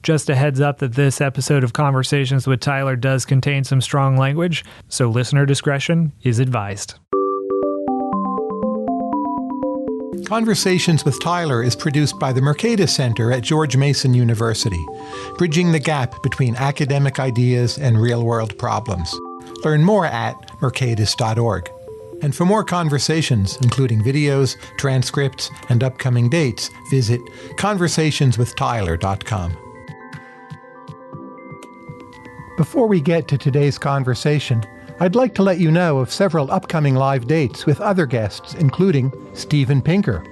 Just a heads up that this episode of Conversations with Tyler does contain some strong language, so listener discretion is advised. Conversations with Tyler is produced by the Mercatus Center at George Mason University, bridging the gap between academic ideas and real-world problems. Learn more at mercatus.org. And for more conversations, including videos, transcripts, and upcoming dates, visit conversationswithtyler.com. Before we get to today's conversation, I'd like to let you know of several upcoming live dates with other guests, including Steven Pinker,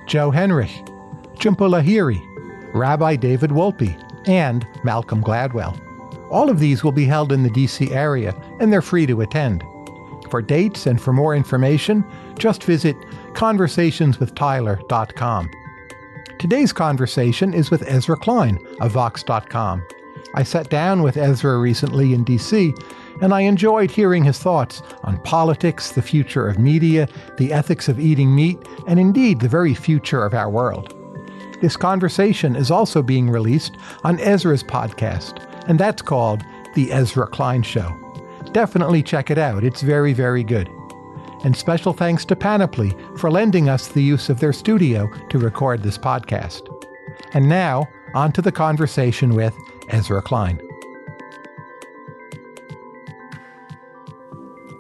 Joe Henrich, Jhumpa Lahiri, Rabbi David Wolpe, and Malcolm Gladwell. All of these will be held in the D.C. area, and they're free to attend. For dates and for more information, just visit conversationswithtyler.com. Today's conversation is with Ezra Klein of Vox.com. I sat down with Ezra recently in D.C., and I enjoyed hearing his thoughts on politics, the future of media, the ethics of eating meat, and indeed the very future of our world. This conversation is also being released on Ezra's podcast, and that's called The Ezra Klein Show. Definitely check it out. It's very, very good. And special thanks to Panoply for lending us the use of their studio to record this podcast. And now, on to the conversation with Ezra Klein.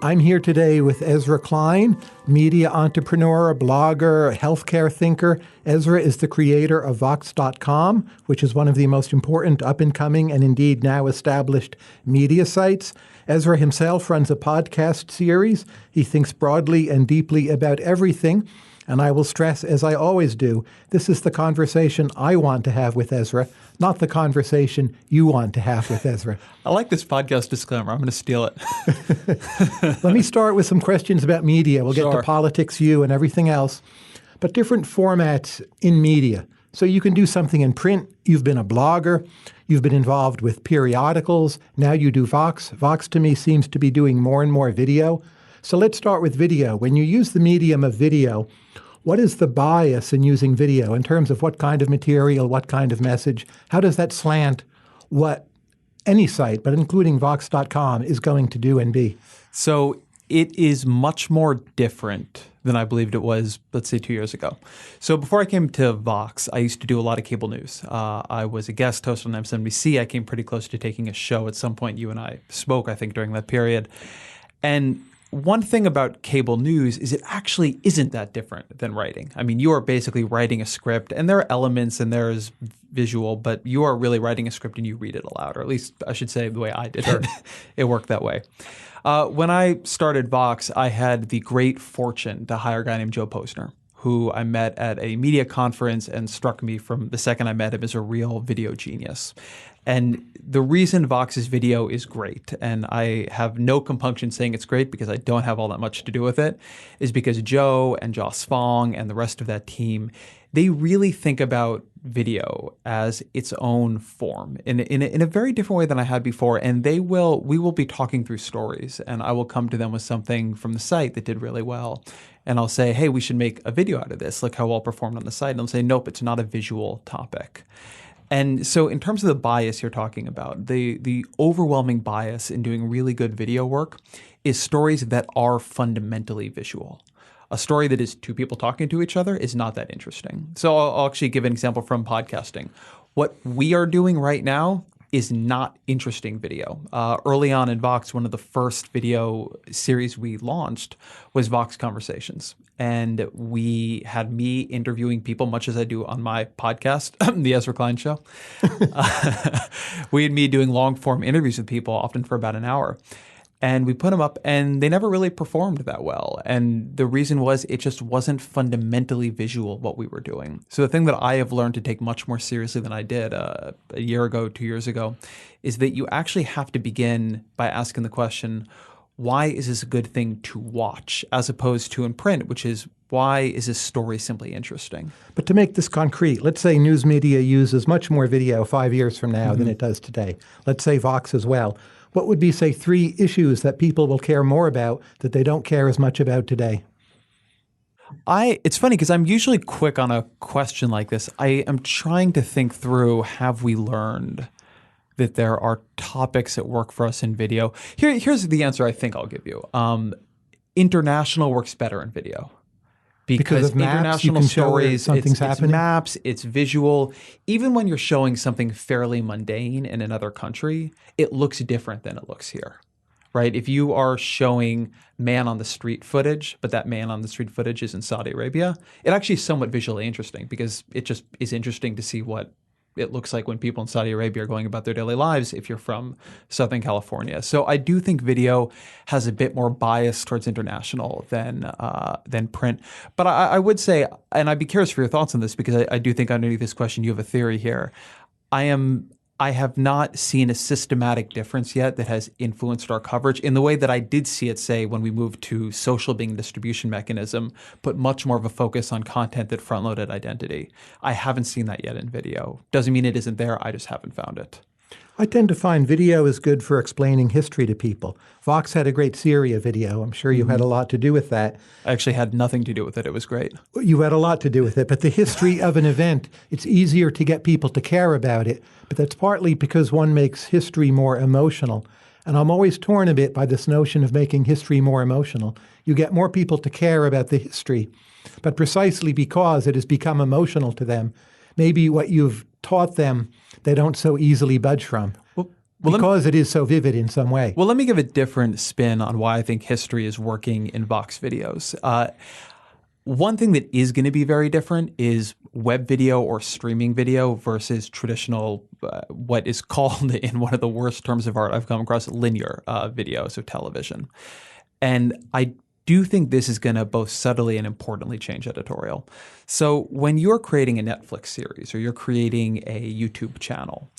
I'm here today with Ezra Klein, media entrepreneur, blogger, healthcare thinker. Ezra is the creator of Vox.com, which is one of the most important up-and-coming and indeed now established media sites. Ezra himself runs a podcast series. He thinks broadly and deeply about everything. And I will stress, as I always do, this is the conversation I want to have with Ezra, not the conversation you want to have with Ezra. I like this podcast disclaimer. I'm going to steal it. Let me start with some questions about media. We'll get to politics, you, and everything else. But different formats in media. So you can do something in print. You've been a blogger. You've been involved with periodicals. Now you do Vox. Vox, to me, seems to be doing more and more video. So let's start with video. When you use the medium of video, what is the bias in using video in terms of what kind of material, what kind of message? How does that slant what any site, but including Vox.com, is going to do and be? So it is much more different than I believed it was, let's say, 2 years ago. So before I came to Vox, I used to do a lot of cable news. I was a guest host on MSNBC. I came pretty close to taking a show at some point. You and I spoke, I think, during that period. And one thing about cable news is it actually isn't that different than writing. I mean, you are basically writing a script, and there are elements and there is visual, but you are really writing a script and you read it aloud, or at least I should say the way I did it. It worked that way. When I started Vox, I had the great fortune to hire a guy named Joe Posner, who I met at a media conference and struck me from the second I met him as a real video genius. And the reason Vox's video is great, and I have no compunction saying it's great because I don't have all that much to do with it, is because Joe and Joss Fong and the rest of that team, they really think about video as its own form in a very different way than I had before. And we will be talking through stories, and I will come to them with something from the site that did really well. And I'll say, hey, we should make a video out of this. Look how well performed on the site. And they'll say, nope, it's not a visual topic. And so in terms of the bias you're talking about, the overwhelming bias in doing really good video work is stories that are fundamentally visual. A story that is two people talking to each other is not that interesting. So I'll actually give an example from podcasting. What we are doing right now is not interesting video. Early on in Vox, one of the first video series we launched was Vox Conversations. And we had me interviewing people, much as I do on my podcast, The Ezra Klein Show. We had me doing long-form interviews with people, often for about an hour. And we put them up, and they never really performed that well. And the reason was it just wasn't fundamentally visual what we were doing. So the thing that I have learned to take much more seriously than I did a year ago, 2 years ago, is that you actually have to begin by asking the question, why is this a good thing to watch, as opposed to in print, which is, why is this story simply interesting? But to make this concrete, let's say news media uses much more video 5 years from now than it does today. Let's say Vox as well. What would be, say, 3 issues that people will care more about that they don't care as much about today? It's funny because I'm usually quick on a question like this. I am trying to think through, have we learned that there are topics that work for us in video? Here's the answer I think I'll give you. International works better in video. Because of maps, you international can show stories, something's happening? It's maps, it's visual. Even when you're showing something fairly mundane in another country, it looks different than it looks here, right? If you are showing man on the street footage, but that man on the street footage is in Saudi Arabia, it actually is somewhat visually interesting because it just is interesting to see what it looks like when people in Saudi Arabia are going about their daily lives if you're from Southern California. So I do think video has a bit more bias towards international than print. But I would say, and I'd be curious for your thoughts on this because I do think underneath this question you have a theory here. I have not seen a systematic difference yet that has influenced our coverage in the way that I did see it, say, when we moved to social being a distribution mechanism, put much more of a focus on content that front-loaded identity. I haven't seen that yet in video. Doesn't mean it isn't there. I just haven't found it. I tend to find video is good for explaining history to people. Vox had a great Syria video. I'm sure you had a lot to do with that. I actually had nothing to do with it. It was great. You had a lot to do with it. But the history of an event, it's easier to get people to care about it. But that's partly because one makes history more emotional. And I'm always torn a bit by this notion of making history more emotional. You get more people to care about the history. But precisely because it has become emotional to them, maybe what you've taught them, they don't so easily budge from. Because it is so vivid in some way. Well, let me give a different spin on why I think history is working in Vox videos. One thing that is going to be very different is web video or streaming video versus traditional, what is called in one of the worst terms of art I've come across, linear video, so television. And I do think this is going to both subtly and importantly change editorial. So when you're creating a Netflix series or you're creating a YouTube channel,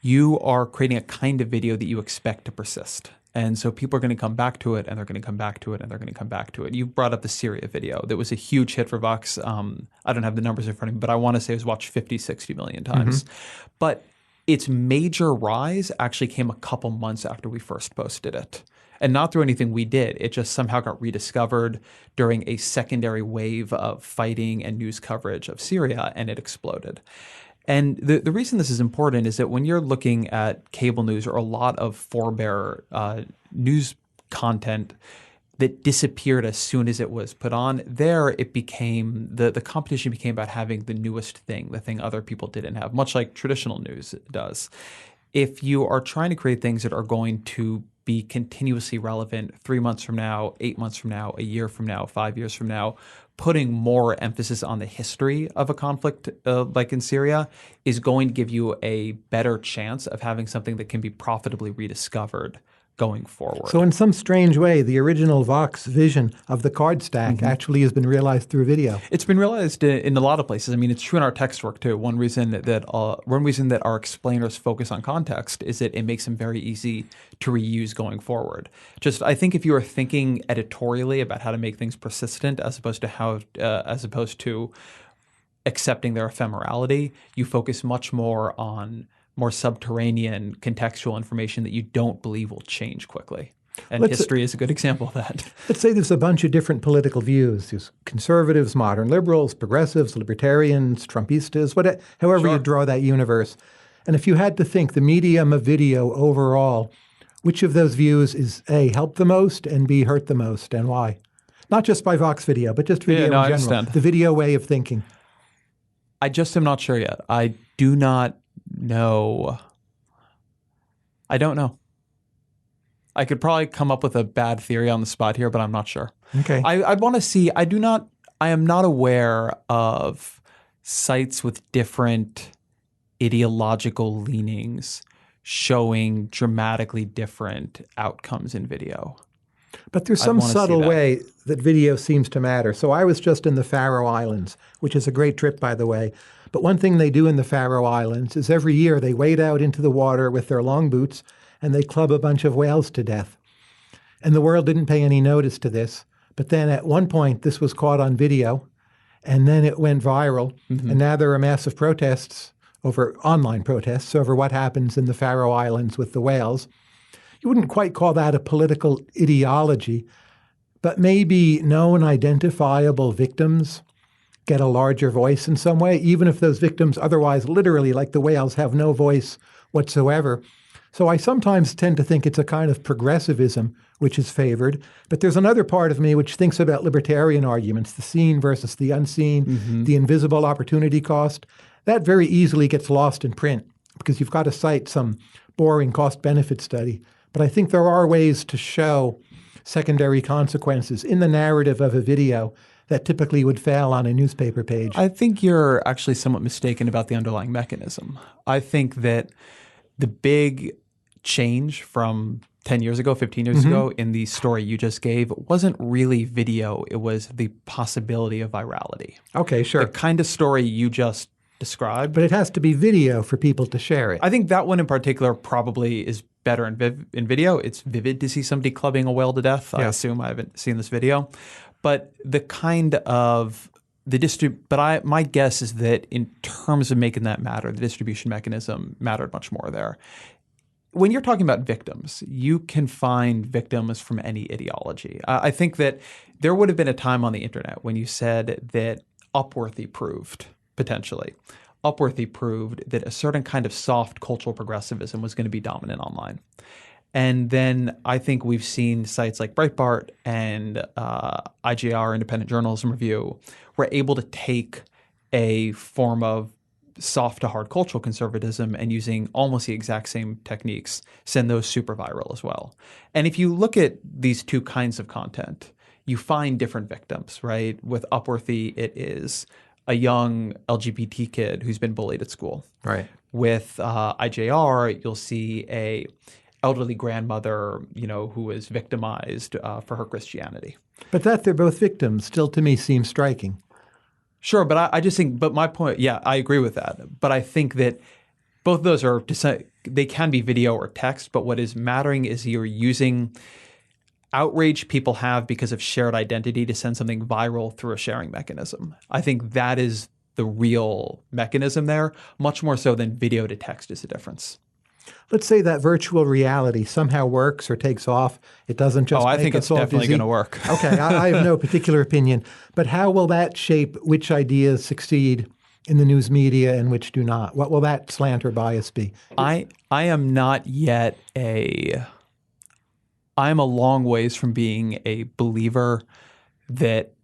you are creating a kind of video that you expect to persist. And so people are going to come back to it, and they're going to come back to it, and they're going to come back to it. You brought up the Syria video. That was a huge hit for Vox. I don't have the numbers in front of me, but I want to say it was watched 50, 60 million times. But its major rise actually came a couple months after we first posted it. And not through anything we did. It just somehow got rediscovered during a secondary wave of fighting and news coverage of Syria, and it exploded. And the reason this is important is that when you're looking at cable news or a lot of forebear news content that disappeared as soon as it was put on, there it became, the competition became about having the newest thing, the thing other people didn't have, much like traditional news does. If you are trying to create things that are going to be continuously relevant 3 months from now, 8 months from now, a year from now, 5 years from now, putting more emphasis on the history of a conflict like in Syria is going to give you a better chance of having something that can be profitably rediscovered going forward. So in some strange way, the original Vox vision of the card stack actually has been realized through video. It's been realized in a lot of places. I mean, it's true in our text work too. One reason that our explainers focus on context is that it makes them very easy to reuse going forward. Just, I think if you are thinking editorially about how to make things persistent as opposed to accepting their ephemerality, you focus much more on more subterranean contextual information that you don't believe will change quickly. And history is a good example of that. Let's say there's a bunch of different political views. There's conservatives, modern liberals, progressives, libertarians, Trumpistas, however you draw that universe. And if you had to think the medium of video overall, which of those views is A, help the most, and B, hurt the most, and why? Not just by Vox video, but just video in general. Understand. The video way of thinking. I just am not sure yet. I do not know. I don't know. I could probably come up with a bad theory on the spot here, but I'm not sure. Okay. I want to see. I am not aware of sites with different ideological leanings showing dramatically different outcomes in video. But there's some subtle way that video seems to matter. So I was just in the Faroe Islands, which is a great trip, by the way. But one thing they do in the Faroe Islands is every year they wade out into the water with their long boots and they club a bunch of whales to death. And the world didn't pay any notice to this. But then at one point, this was caught on video, and then it went viral. And now there are massive protests, online protests, over what happens in the Faroe Islands with the whales. You wouldn't quite call that a political ideology, but maybe known identifiable victims get a larger voice in some way, even if those victims otherwise literally, like the whales, have no voice whatsoever. So I sometimes tend to think it's a kind of progressivism which is favored. But there's another part of me which thinks about libertarian arguments, the seen versus the unseen, the invisible opportunity cost. That very easily gets lost in print because you've got to cite some boring cost-benefit study. But I think there are ways to show secondary consequences in the narrative of a video that typically would fail on a newspaper page. I think you're actually somewhat mistaken about the underlying mechanism. I think that the big change from 10 years ago, 15 years ago in the story you just gave wasn't really video. It was the possibility of virality. Okay, sure. The kind of story you just described. But it has to be video for people to share it. I think that one in particular probably is better in video. It's vivid to see somebody clubbing a whale to death. I assume I haven't seen this video. But the kind of my guess is that in terms of making that matter, the distribution mechanism mattered much more there. When you're talking about victims, you can find victims from any ideology. I think that there would have been a time on the internet when you said that Upworthy proved that a certain kind of soft cultural progressivism was going to be dominant online. And then I think we've seen sites like Breitbart and IJR, Independent Journalism Review, were able to take a form of soft to hard cultural conservatism and using almost the exact same techniques, send those super viral as well. And if you look at these two kinds of content, you find different victims, right? With Upworthy, it is a young LGBT kid who's been bullied at school. Right. With IJR, you'll see a elderly grandmother, who is victimized for her Christianity. But that they're both victims still to me seems striking. Sure, but I just think, but my point, I agree with that. But I think that both of those they can be video or text, but what is mattering is you're using outrage people have because of shared identity to send something viral through a sharing mechanism. I think that is the real mechanism there, much more so than video to text is the difference. Let's say that virtual reality somehow works or takes off. It doesn't just I think it's definitely going to work. Okay, I have no particular opinion. But how will that shape which ideas succeed in the news media and which do not? What will that slant or bias be? I am not yet I'm a long ways from being a believer that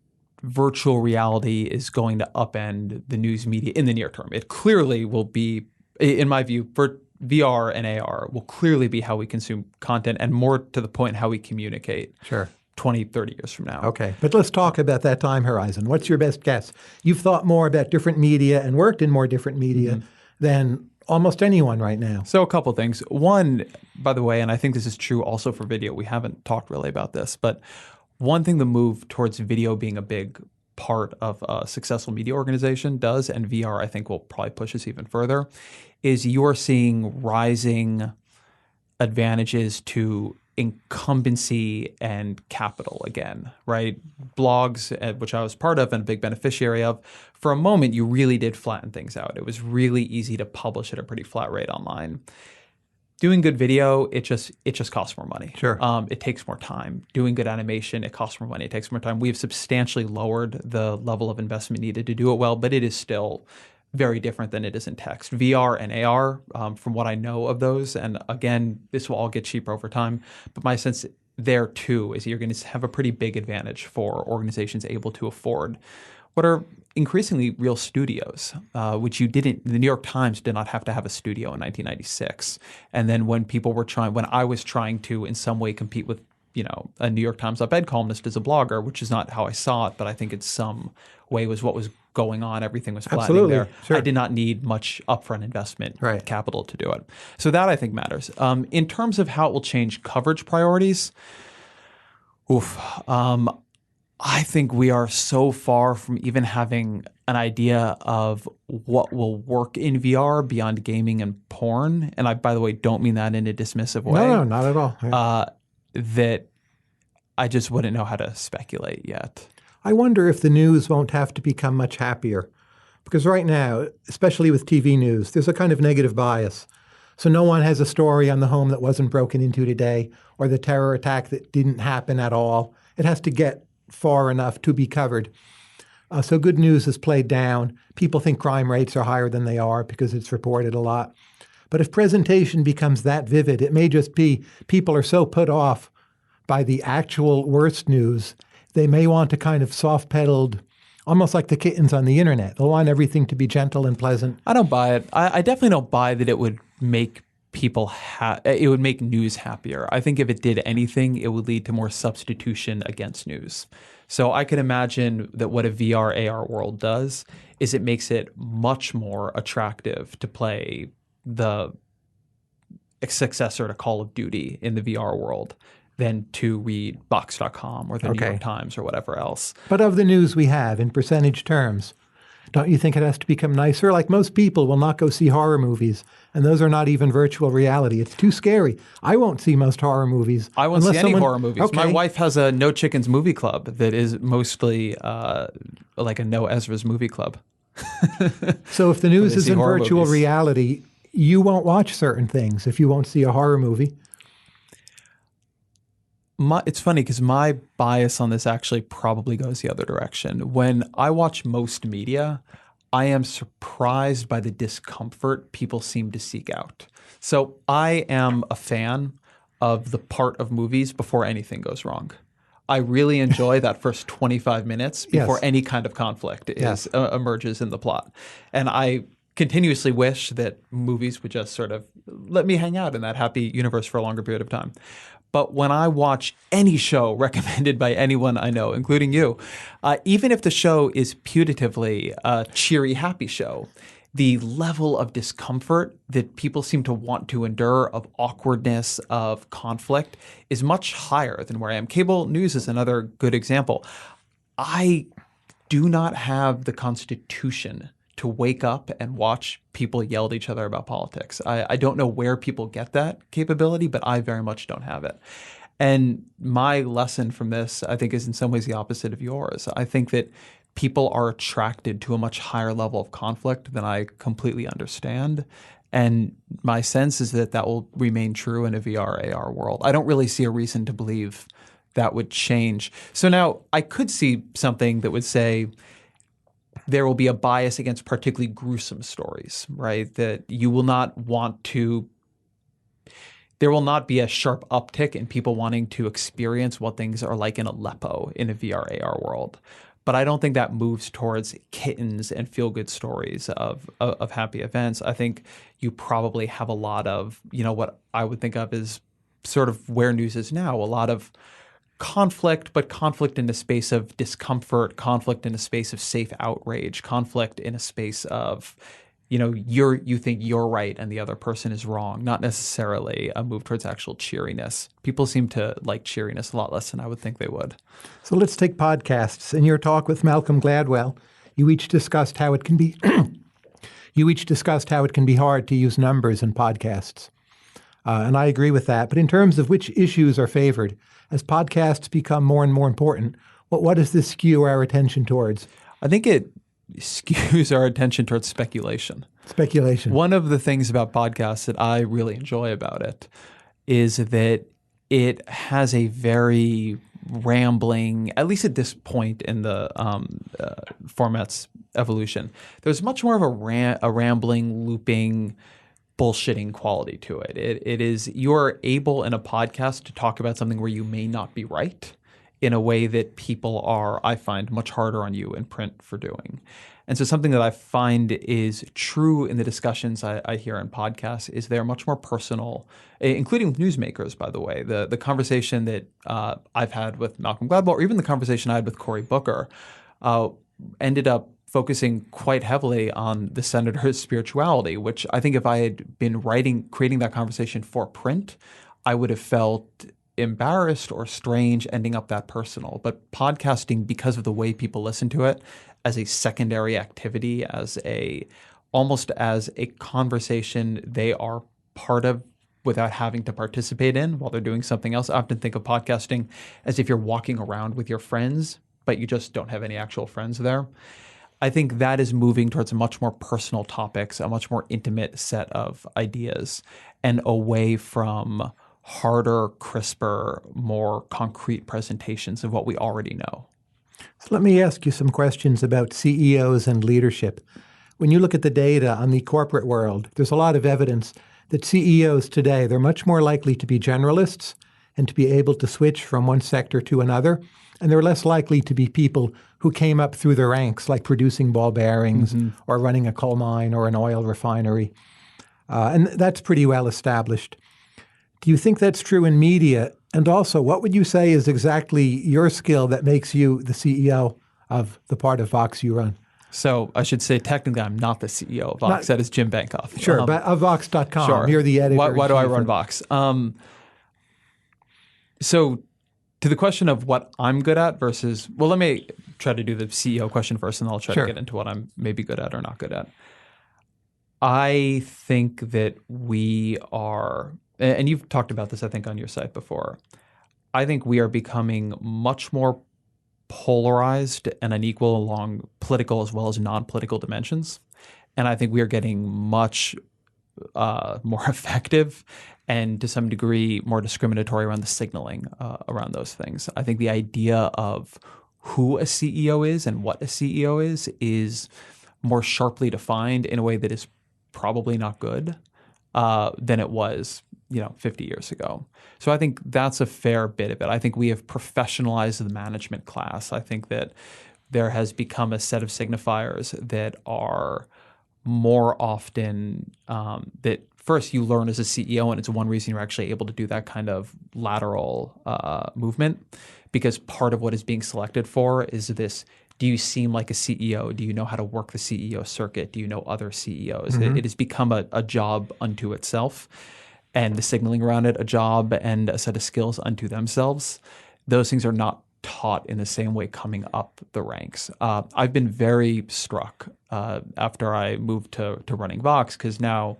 virtual reality is going to upend the news media in the near term. It clearly will be, in my view, VR and AR will clearly be how we consume content and more to the point how we communicate. Sure. 20, 30 years from now. Okay. But let's talk about that time horizon. What's your best guess? You've thought more about different media and worked in more different media than almost anyone right now. So a couple of things. One, by the way, and I think this is true also for video. We haven't talked really about this, but one thing the move towards video being a big part of a successful media organization does, and VR I think will probably push us even further, is you're seeing rising advantages to incumbency and capital again, right? Blogs, which I was part of and a big beneficiary of, for a moment you really did flatten things out. It was really easy to publish at a pretty flat rate online. Doing good video, it just costs more money. Sure. It takes more time. Doing good animation, it costs more money. It takes more time. We have substantially lowered the level of investment needed to do it well, but it is still very different than it is in text. VR and AR, from what I know of those, and again, this will all get cheaper over time, but my sense there too is you're going to have a pretty big advantage for organizations able to afford what are increasingly real studios, which the New York Times did not have to have a studio in 1996. And then when I was trying to in some way compete with, a New York Times op-ed columnist as a blogger, which is not how I saw it, but I think in some way was what was going on. Everything was flattening there. Sure. I did not need much upfront investment capital to do it. So that I think matters. In terms of how it will change coverage priorities, I think we are so far from even having an idea of what will work in VR beyond gaming and porn. And I, by the way, don't mean that in a dismissive way. No, not at all. Yeah. That I just wouldn't know how to speculate yet. I wonder if the news won't have to become much happier. Because right now, especially with TV news, there's a kind of negative bias. So no one has a story on the home that wasn't broken into today or the terror attack that didn't happen at all. It has to get far enough to be covered. So good news is played down. People think crime rates are higher than they are because it's reported a lot. But if presentation becomes that vivid, it may just be people are so put off by the actual worst news, they may want to kind of soft-pedaled, almost like the kittens on the internet. They'll want everything to be gentle and pleasant. I don't buy it. I definitely don't buy that it would make people it would make news happier. I think if it did anything, it would lead to more substitution against news. So I can imagine that what a VR AR world does is it makes it much more attractive to play the successor to Call of Duty in the VR world than to read Box.com or the New York Times or whatever else. But of the news we have in percentage terms, don't you think it has to become nicer? Like most people will not go see horror movies, and those are not even virtual reality. It's too scary. I won't see most horror movies. I won't see any horror movies. My wife has a No Chickens movie club that is mostly like a No Ezra's movie club. So if the news is in virtual movies. reality, you won't watch certain things if you won't see a horror movie. It's funny because my bias on this actually probably goes the other direction. When I watch most media, I am surprised by the discomfort people seem to seek out. So I am a fan of the part of movies before anything goes wrong. I really enjoy that first 25 minutes before any kind of conflict emerges in the plot. And I continuously wish that movies would just sort of let me hang out in that happy universe for a longer period of time. But when I watch any show recommended by anyone I know, including you, even if the show is putatively a cheery, happy show, the level of discomfort that people seem to want to endure, of awkwardness, of conflict, is much higher than where I am. Cable news is another good example. I do not have the constitution to wake up and watch people yell at each other about politics. I don't know where people get that capability, but I very much don't have it. And my lesson from this, I think, is in some ways the opposite of yours. I think that people are attracted to a much higher level of conflict than I completely understand. And my sense is that that will remain true in a VR, AR world. I don't really see a reason to believe that would change. So now I could see something that would say, there will be a bias against particularly gruesome stories, right? That you will not want to – there will not be a sharp uptick in people wanting to experience what things are like in Aleppo in a VR, AR world. But I don't think that moves towards kittens and feel-good stories of happy events. I think you probably have a lot of, what I would think of as sort of where news is now, a lot of conflict, but conflict in the space of discomfort, conflict in a space of safe outrage, conflict in a space of, you think you're right and the other person is wrong, not necessarily a move towards actual cheeriness. People seem to like cheeriness a lot less than I would think they would. So let's take podcasts. In your talk with Malcolm Gladwell, you each discussed how it can be hard to use numbers in podcasts. And I agree with that. But in terms of which issues are favored, as podcasts become more and more important, what does this skew our attention towards? I think it skews our attention towards speculation. Speculation. One of the things about podcasts that I really enjoy about it is that it has a very rambling, at least at this point in the format's evolution, there's much more of a rambling, looping, bullshitting quality to it. It is, you're able in a podcast to talk about something where you may not be right in a way that people are, I find, much harder on you in print for doing. And so something that I find is true in the discussions I hear in podcasts is they're much more personal, including newsmakers, by the way. The conversation that I've had with Malcolm Gladwell, or even the conversation I had with Cory Booker, ended up focusing quite heavily on the senator's spirituality, which I think if I had been creating that conversation for print, I would have felt embarrassed or strange ending up that personal. But podcasting, because of the way people listen to it as a secondary activity, almost as a conversation they are part of without having to participate in while they're doing something else. I often think of podcasting as if you're walking around with your friends, but you just don't have any actual friends there. I think that is moving towards much more personal topics, a much more intimate set of ideas, and away from harder, crisper, more concrete presentations of what we already know. So let me ask you some questions about CEOs and leadership. When you look at the data on the corporate world, there's a lot of evidence that CEOs today, they're much more likely to be generalists and to be able to switch from one sector to another. And they're less likely to be people who came up through the ranks, like producing ball bearings or running a coal mine or an oil refinery. And that's pretty well established. Do you think that's true in media? And also, what would you say is exactly your skill that makes you the CEO of the part of Vox you run? So I should say, technically, I'm not the CEO of Vox. That is Jim Bankoff. Sure, but of Vox.com. Sure. You're the editor. Why do I run Vox? So to the question of what I'm good at versus, well, let me try to do the CEO question first, and then I'll try to get into what I'm maybe good at or not good at. I think that we are, and you've talked about this, I think, on your site before. I think we are becoming much more polarized and unequal along political as well as non-political dimensions. And I think we are getting much more effective and to some degree more discriminatory around the signaling around those things. I think the idea of who a CEO is and what a CEO is more sharply defined in a way that is probably not good than it was 50 years ago. So I think that's a fair bit of it. I think we have professionalized the management class. I think that there has become a set of signifiers that are more often that first you learn as a CEO, and it's one reason you're actually able to do that kind of lateral movement, because part of what is being selected for is this: do you seem like a CEO? Do you know how to work the CEO circuit? Do you know other CEOs? It has become a job unto itself, and the signaling around it, a job and a set of skills unto themselves. Those things are not taught in the same way coming up the ranks. I've been very struck after I moved to running Vox, because now,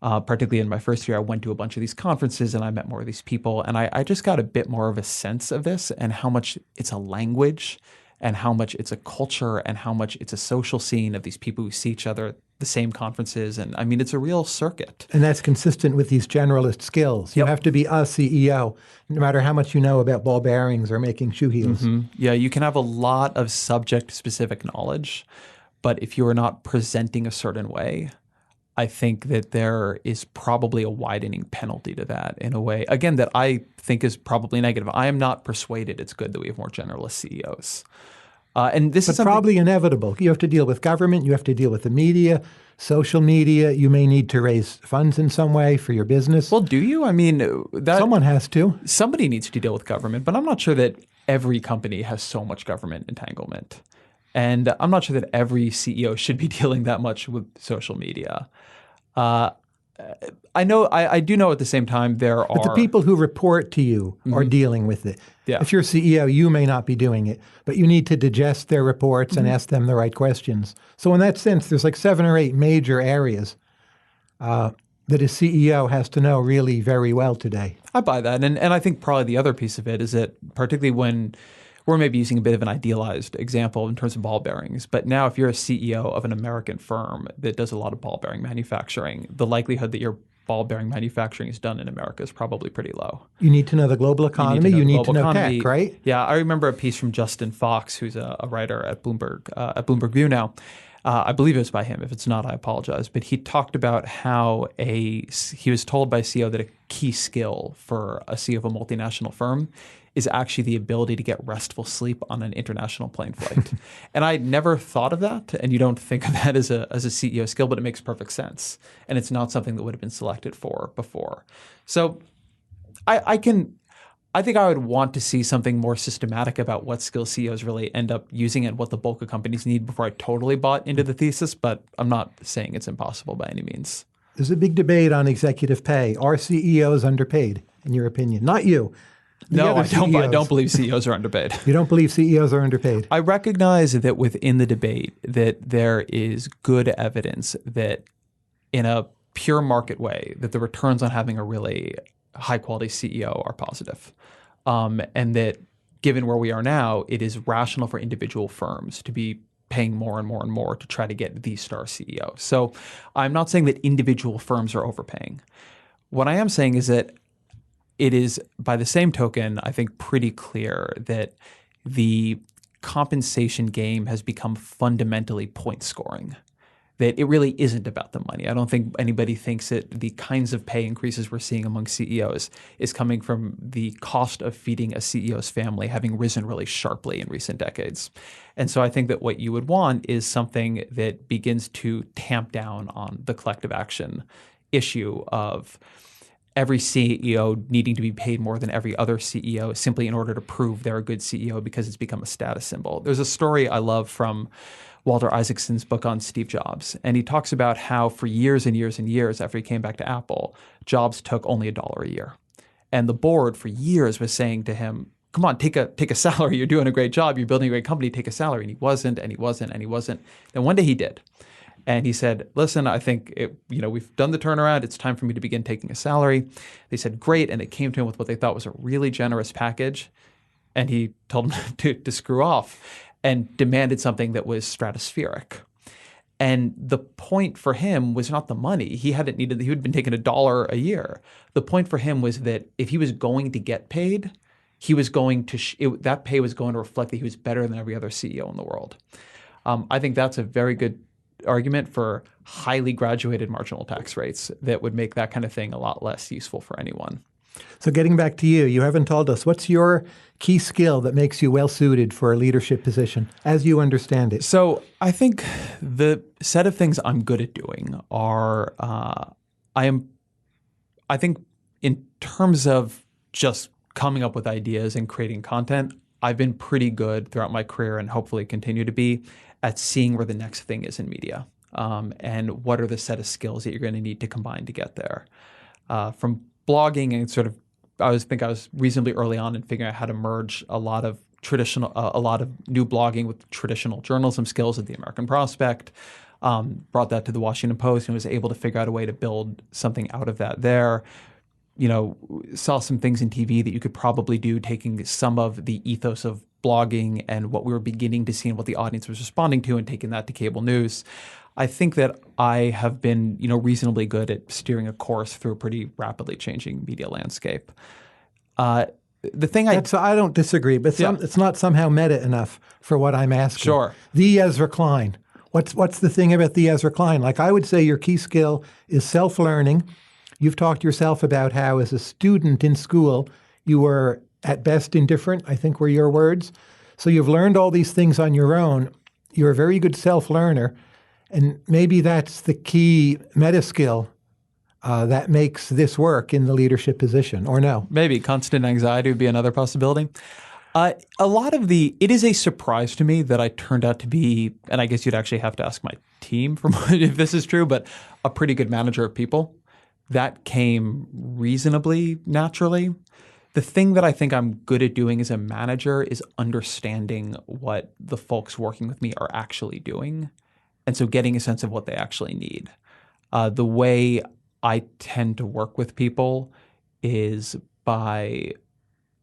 particularly in my first year, I went to a bunch of these conferences and I met more of these people, and I just got a bit more of a sense of this and how much it's a language and how much it's a culture and how much it's a social scene of these people who see each other at the same conferences. And I mean, it's a real circuit. And that's consistent with these generalist skills. You have to be a CEO, no matter how much you know about ball bearings or making shoe heels. Yeah, you can have a lot of subject-specific knowledge, but if you are not presenting a certain way, I think that there is probably a widening penalty to that in a way, again, that I think is probably negative. I am not persuaded it's good that we have more generalist CEOs. And this is probably inevitable. You have to deal with government. You have to deal with the media, social media. You may need to raise funds in some way for your business. Well, do you? I mean, someone has to. Somebody needs to deal with government, but I'm not sure that every company has so much government entanglement. And I'm not sure that every CEO should be dealing that much with social media. I do know at the same time there But the people who report to you are dealing with it. Yeah. If you're CEO, you may not be doing it, but you need to digest their reports and ask them the right questions. So in that sense, there's like 7 or 8 major areas that a CEO has to know really very well today. I buy that. And I think probably the other piece of it is that particularly when we're maybe using a bit of an idealized example in terms of ball bearings, but now if you're a CEO of an American firm that does a lot of ball bearing manufacturing, the likelihood that your ball bearing manufacturing is done in America is probably pretty low. You need to know the global economy. You need to know tech, right? Yeah, I remember a piece from Justin Fox, who's a writer at Bloomberg View now. I believe it was by him. If it's not, I apologize. But he talked about how he was told by a CEO that a key skill for a CEO of a multinational firm is actually the ability to get restful sleep on an international plane flight. And I never thought of that, and you don't think of that as a CEO skill, but it makes perfect sense. And it's not something that would have been selected for before. So I think I would want to see something more systematic about what skills CEOs really end up using and what the bulk of companies need before I totally bought into the thesis, but I'm not saying it's impossible by any means. There's a big debate on executive pay. Are CEOs underpaid, in your opinion? Not you. No, I don't believe CEOs are underpaid. You don't believe CEOs are underpaid? I recognize that within the debate that there is good evidence that in a pure market way that the returns on having a really high-quality CEO are positive. And that given where we are now, it is rational for individual firms to be paying more and more and more to try to get the star CEO. So I'm not saying that individual firms are overpaying. What I am saying is that it is, by the same token, I think pretty clear that the compensation game has become fundamentally point scoring. That it really isn't about the money. I don't think anybody thinks that the kinds of pay increases we're seeing among CEOs is coming from the cost of feeding a CEO's family having risen really sharply in recent decades. And so I think that what you would want is something that begins to tamp down on the collective action issue of every CEO needing to be paid more than every other CEO simply in order to prove they're a good CEO because it's become a status symbol. There's a story I love from Walter Isaacson's book on Steve Jobs. And he talks about how for years and years and years after he came back to Apple, Jobs took only $1 a year. And the board for years was saying to him, come on, take a salary. You're doing a great job. You're building a great company. Take a salary. And he wasn't, and he wasn't, and he wasn't. Then one day he did. And he said, listen, I think we've done the turnaround. It's time for me to begin taking a salary. They said, great. And they came to him with what they thought was a really generous package. And he told them to screw off and demanded something that was stratospheric. And the point for him was not the money. He had been taking $1 a year. The point for him was that if he was going to get paid, he was going to that pay was going to reflect that he was better than every other CEO in the world. I think that's a very good argument for highly graduated marginal tax rates that would make that kind of thing a lot less useful for anyone. So getting back to you haven't told us, what's your key skill that makes you well suited for a leadership position as you understand it? So I think the set of things I'm good at doing are, I think in terms of just coming up with ideas and creating content, I've been pretty good throughout my career and hopefully continue to be at seeing where the next thing is in media and what are the set of skills that you're going to need to combine to get there. From blogging and I was reasonably early on in figuring out how to merge a lot of new blogging with traditional journalism skills at the American Prospect. Brought that to the Washington Post and was able to figure out a way to build something out of that there. Saw some things in TV that you could probably do, taking some of the ethos of blogging and what we were beginning to see and what the audience was responding to and taking that to cable news. I think that I have been, reasonably good at steering a course through a pretty rapidly changing media landscape. I don't disagree, but it's not somehow meta enough for what I'm asking. Sure. The Ezra Klein. What's the thing about the Ezra Klein? Like, I would say your key skill is self-learning. You've talked yourself about how as a student in school, you were at best indifferent, I think were your words. So you've learned all these things on your own. You're a very good self-learner. And maybe that's the key meta skill that makes this work in the leadership position, or no? Maybe constant anxiety would be another possibility. It is a surprise to me that I turned out to be, and I guess you'd actually have to ask my team if this is true, but a pretty good manager of people. That came reasonably naturally. The thing that I think I'm good at doing as a manager is understanding what the folks working with me are actually doing. And so getting a sense of what they actually need. The way I tend to work with people is by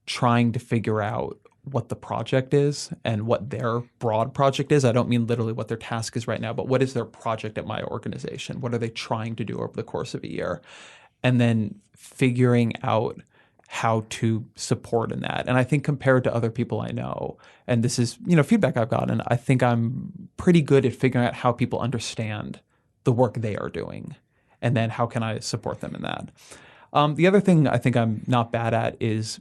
trying to figure out what the project is and what their broad project is. I don't mean literally what their task is right now, but what is their project at my organization? What are they trying to do over the course of a year? And then figuring out how to support in that. And I think compared to other people I know, and this is, feedback I've gotten, I think I'm pretty good at figuring out how people understand the work they are doing. And then how can I support them in that? The other thing I think I'm not bad at is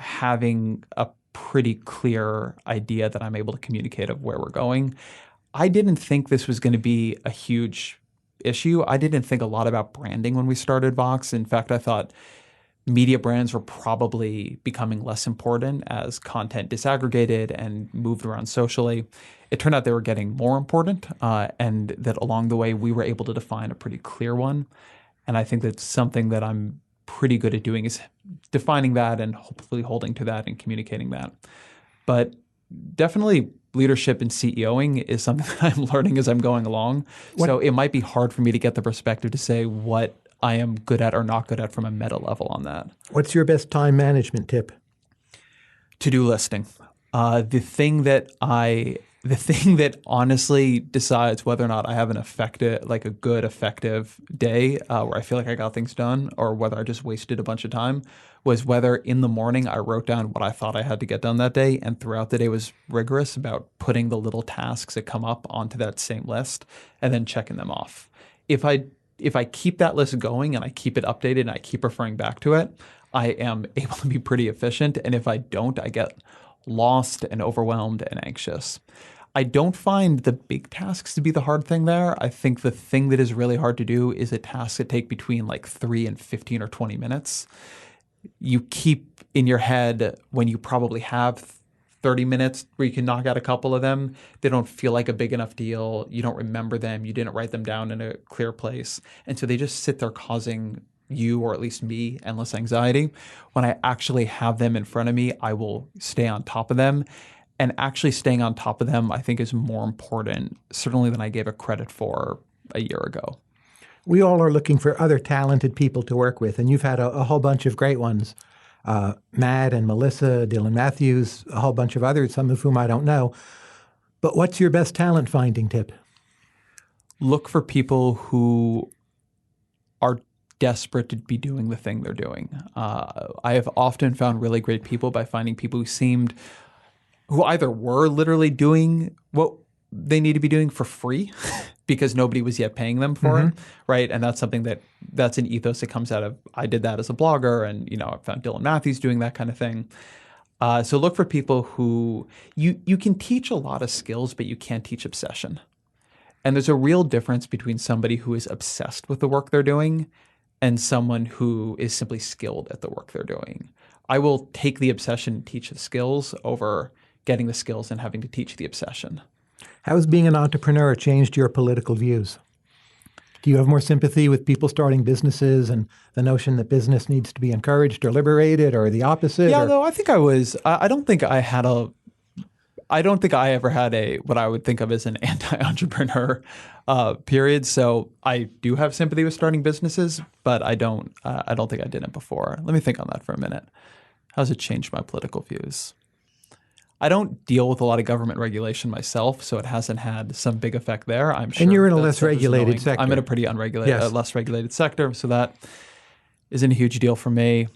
having a pretty clear idea that I'm able to communicate of where we're going. I didn't think this was going to be a huge issue. I didn't think a lot about branding when we started Vox. In fact, I thought media brands were probably becoming less important as content disaggregated and moved around socially. It turned out they were getting more important, and that along the way we were able to define a pretty clear one. And I think that's something that I'm pretty good at doing, is defining that and hopefully holding to that and communicating that. But definitely leadership and CEOing is something that I'm learning as I'm going along. So it might be hard for me to get the perspective to say what I am good at or not good at from a meta level on that. What's your best time management tip? To-do listing. The thing that I The thing that honestly decides whether or not I have a good, effective day where I feel like I got things done, or whether I just wasted a bunch of time, was whether in the morning I wrote down what I thought I had to get done that day, and throughout the day was rigorous about putting the little tasks that come up onto that same list and then checking them off. If I keep that list going and I keep it updated and I keep referring back to it, I am able to be pretty efficient. And if I don't, I get lost and overwhelmed and anxious. I don't find the big tasks to be the hard thing there. I think the thing that is really hard to do is a task that take between like 3 and 15 or 20 minutes. You keep in your head when you probably have 30 minutes where you can knock out a couple of them. They don't feel like a big enough deal. You don't remember them. You didn't write them down in a clear place. And so they just sit there causing you, or at least me, endless anxiety. When I actually have them in front of me, I will stay on top of them. And actually staying on top of them, I think, is more important, certainly, than I gave it credit for a year ago. We all are looking for other talented people to work with, and you've had a whole bunch of great ones. Matt and Melissa, Dylan Matthews, a whole bunch of others, some of whom I don't know. But what's your best talent finding tip? Look for people who are desperate to be doing the thing they're doing. I have often found really great people by finding people who either were literally doing what they need to be doing for free because nobody was yet paying them for it, right? And that's something that's an ethos that comes out of, I did that as a blogger, and I found Dylan Matthews doing that kind of thing. So look for people who you can teach a lot of skills, but you can't teach obsession. And there's a real difference between somebody who is obsessed with the work they're doing and someone who is simply skilled at the work they're doing. I will take the obsession and teach the skills over getting the skills and having to teach the obsession. How has being an entrepreneur changed your political views? Do you have more sympathy with people starting businesses and the notion that business needs to be encouraged or liberated, or the opposite? Yeah, though I think I was. I don't think I ever had what I would think of as an anti-entrepreneur period. So I do have sympathy with starting businesses, but I don't think I did it before. Let me think on that for a minute. How has it changed my political views? I don't deal with a lot of government regulation myself, so it hasn't had some big effect there. I'm sure. And you're in a less regulated sector. I'm in a pretty unregulated, less regulated sector, so that isn't a huge deal for me.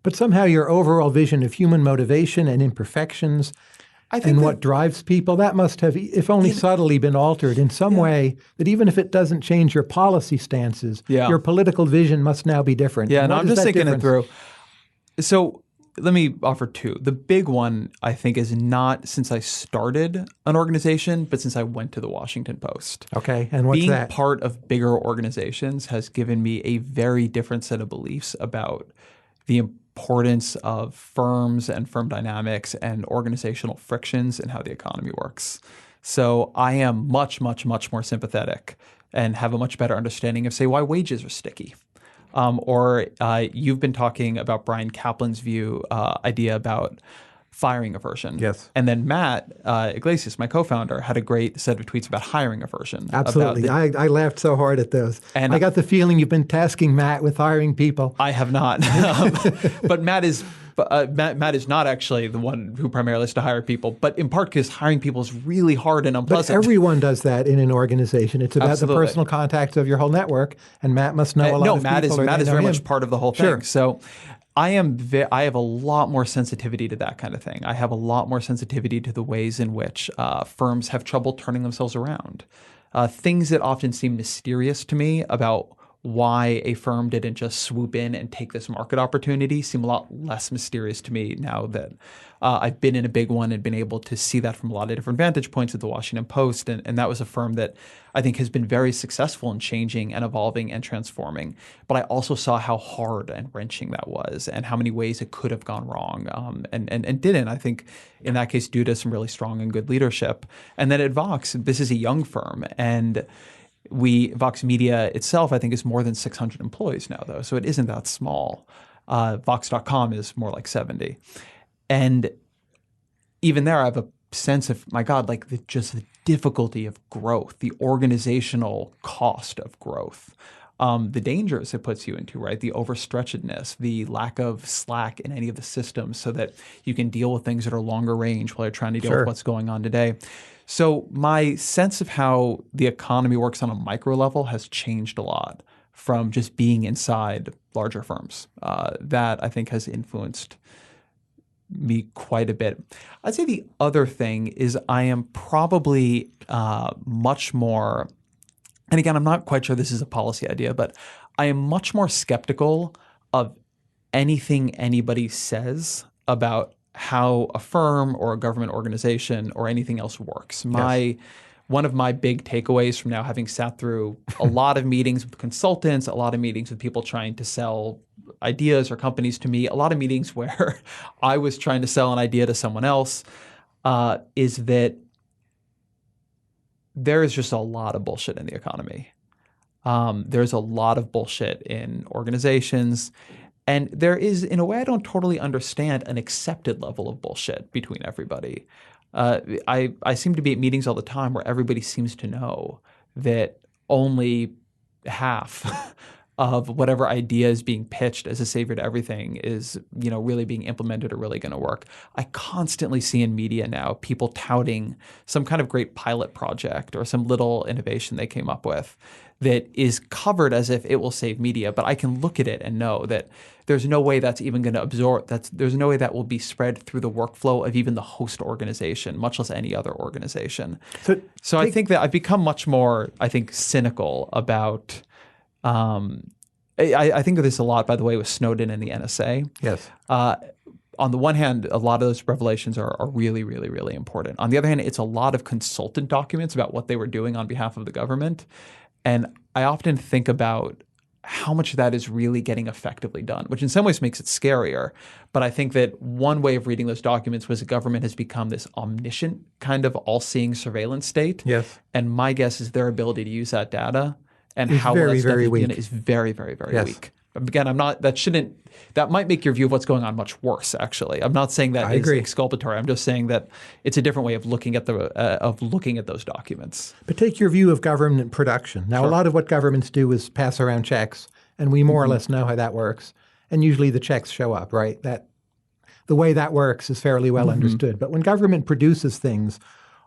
But somehow your overall vision of human motivation and imperfections and what drives people, that must have, if only subtly, been altered in some way, that even if it doesn't change your policy stances, your political vision must now be different. Yeah, and I'm just thinking it through. So let me offer two. The big one, I think, is not since I started an organization, but since I went to the Washington Post. Okay, and what's that? Being part of bigger organizations has given me a very different set of beliefs about the importance of firms and firm dynamics and organizational frictions and how the economy works. So I am much, much, much more sympathetic and have a much better understanding of, say, why wages are sticky. Or you've been talking about Brian Kaplan's idea about firing aversion. Yes. And then Matt Iglesias, my co-founder, had a great set of tweets about hiring aversion. Absolutely. I laughed so hard at those. And I got the feeling you've been tasking Matt with hiring people. I have not. But Matt is not actually the one who primarily has to hire people, but in part because hiring people is really hard and unpleasant. But everyone does that in an organization. It's about the personal contacts of your whole network, and Matt must know a lot of people. No, Matt is very much part of the whole thing. Sure. So I have a lot more sensitivity to that kind of thing. I have a lot more sensitivity to the ways in which firms have trouble turning themselves around. Things that often seem mysterious to me about why a firm didn't just swoop in and take this market opportunity seem a lot less mysterious to me now that I've been in a big one and been able to see that from a lot of different vantage points at the Washington Post. And that was a firm that I think has been very successful in changing and evolving and transforming. But I also saw how hard and wrenching that was and how many ways it could have gone wrong and didn't, I think, in that case, due to some really strong and good leadership. And then at Vox, this is a young firm, and Vox Media itself, I think, is more than 600 employees now, though. So it isn't that small. Vox.com is more like 70. And even there, I have a sense of, my God, like just the difficulty of growth, the organizational cost of growth. the dangers it puts you into, right? The overstretchedness, the lack of slack in any of the systems so that you can deal with things that are longer range while you're trying to deal with what's going on today. So my sense of how the economy works on a micro level has changed a lot from just being inside larger firms. That I think has influenced me quite a bit. I'd say the other thing is I am probably much more, and again, I'm not quite sure this is a policy idea, but I am much more skeptical of anything anybody says about how a firm or a government organization or anything else works. One of my big takeaways from now having sat through a lot of meetings with consultants, a lot of meetings with people trying to sell ideas or companies to me, a lot of meetings where I was trying to sell an idea to someone else, is that there is just a lot of bullshit in the economy. There's a lot of bullshit in organizations. And there is, in a way I don't totally understand, an accepted level of bullshit between everybody. I seem to be at meetings all the time where everybody seems to know that only half of whatever idea is being pitched as a savior to everything is, really being implemented or really going to work. I constantly see in media now people touting some kind of great pilot project or some little innovation they came up with that is covered as if it will save media, but I can look at it and know that there's no way that's even going to absorb, there's no way that will be spread through the workflow of even the host organization, much less any other organization. So I think that I've become much more, cynical about, I think of this a lot, by the way, with Snowden and the NSA. Yes. On the one hand, a lot of those revelations are really, really, really important. On the other hand, it's a lot of consultant documents about what they were doing on behalf of the government. And I often think about how much of that is really getting effectively done, which in some ways makes it scarier. But I think that one way of reading those documents was the government has become this omniscient kind of all-seeing surveillance state. Yes. And my guess is their ability to use that data and It's how very, well that stuff very is weak. is very, very, very Yes. weak. Again, that might make your view of what's going on much worse, actually. I'm not saying that I is agree. exculpatory. I'm just saying that it's a different way of looking at those documents. But take your view of government production. Now, a lot of what governments do is pass around checks, and we more or less know how that works. And usually the checks show up, right? The way that works is fairly well understood. But when government produces things,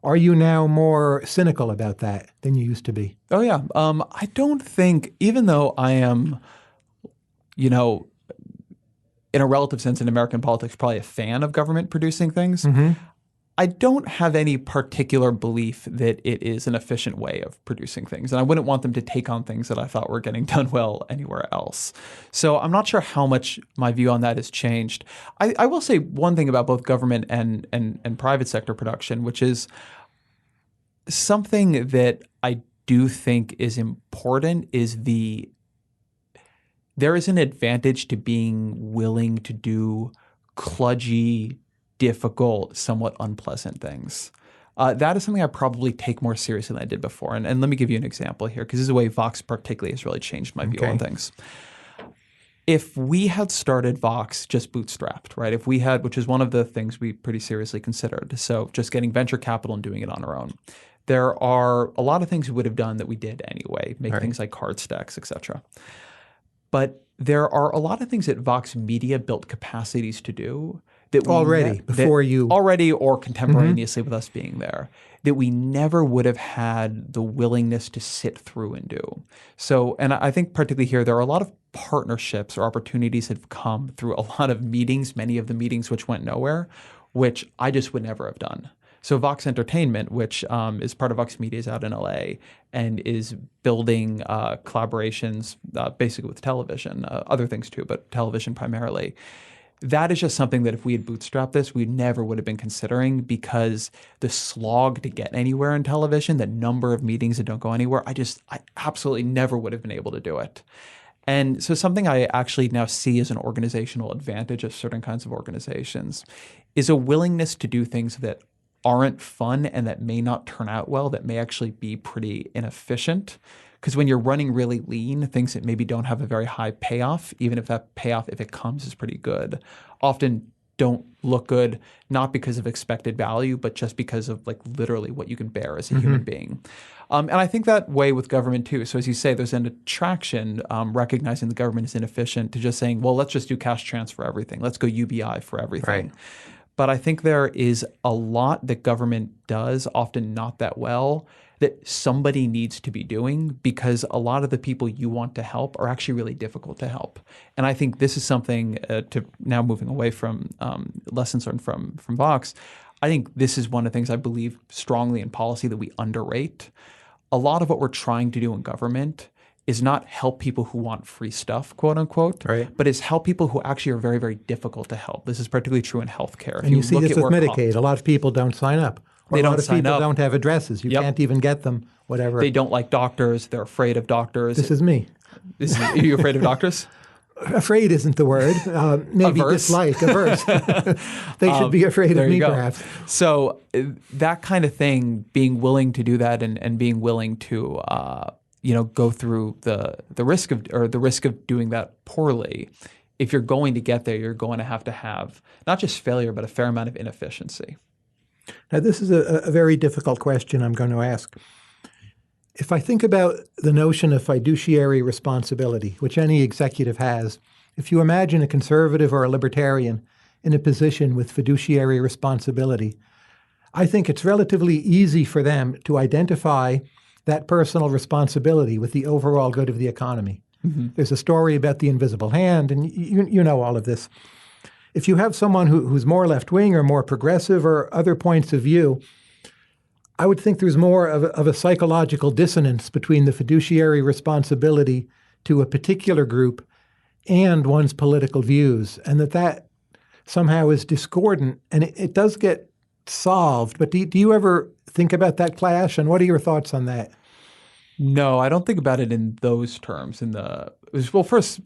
are you now more cynical about that than you used to be? Oh, yeah. I don't think, even though I am, in a relative sense in American politics, probably a fan of government producing things, I don't have any particular belief that it is an efficient way of producing things. And I wouldn't want them to take on things that I thought were getting done well anywhere else. So I'm not sure how much my view on that has changed. I will say one thing about both government and private sector production, which is something that I do think is important, is there is an advantage to being willing to do kludgy, difficult, somewhat unpleasant things. That is something I probably take more seriously than I did before. And let me give you an example here, because this is the way Vox particularly has really changed my view on things. If we had started Vox just bootstrapped, right? If we had, which is one of the things we pretty seriously considered, so just getting venture capital and doing it on our own, there are a lot of things we would have done that we did anyway, make things like card stacks, et cetera. But there are a lot of things that Vox Media built capacities to do that already or contemporaneously with us being there, that we never would have had the willingness to sit through and do. So, and I think particularly here, there are a lot of partnerships or opportunities that have come through a lot of meetings, many of the meetings which went nowhere, which I just would never have done. So Vox Entertainment, which is part of Vox Media, is out in LA and is building collaborations basically with television, other things too, but television primarily. That is just something that if we had bootstrapped this, we never would have been considering, because the slog to get anywhere in television, the number of meetings that don't go anywhere, I absolutely never would have been able to do it. And so something I actually now see as an organizational advantage of certain kinds of organizations is a willingness to do things that aren't fun and that may not turn out well, that may actually be pretty inefficient. Because when you're running really lean, things that maybe don't have a very high payoff, even if that payoff, if it comes, is pretty good, often don't look good, not because of expected value, but just because of like literally what you can bear as a human being. And I think that way with government too. So as you say, there's an attraction, recognizing the government is inefficient, to just saying, well, let's just do cash transfer everything. Let's go UBI for everything. Right. But I think there is a lot that government does, often not that well, that somebody needs to be doing, because a lot of the people you want to help are actually really difficult to help. And I think this is something, to now moving away from lessons learned from Vox, I think this is one of the things I believe strongly in policy that we underrate. A lot of what we're trying to do in government is not help people who want free stuff, quote unquote, but is help people who actually are very, very difficult to help. This is particularly true in healthcare. And you see this with Medicaid. A lot of people don't sign up. Or They a don't lot of sign people up. don't have addresses. You can't even get them, whatever. They don't like doctors. They're afraid of doctors. This is me. Are you afraid of doctors? Afraid isn't the word. Maybe Averse? dislike, averse. They should be afraid of me, perhaps. So that kind of thing, being willing to do that and being willing to go through the risk of doing that poorly. If you're going to get there, you're going to have not just failure, but a fair amount of inefficiency. Now, this is a very difficult question I'm going to ask. If I think about the notion of fiduciary responsibility, which any executive has, if you imagine a conservative or a libertarian in a position with fiduciary responsibility, I think it's relatively easy for them to identify that personal responsibility with the overall good of the economy. There's a story about the invisible hand, and you know all of this. If you have someone who's more left-wing or more progressive or other points of view, I would think there's more of a psychological dissonance between the fiduciary responsibility to a particular group and one's political views, and that somehow is discordant, and it does get solved. But do you ever think about that clash, and what are your thoughts on that? No, I don't think about it in those terms. First,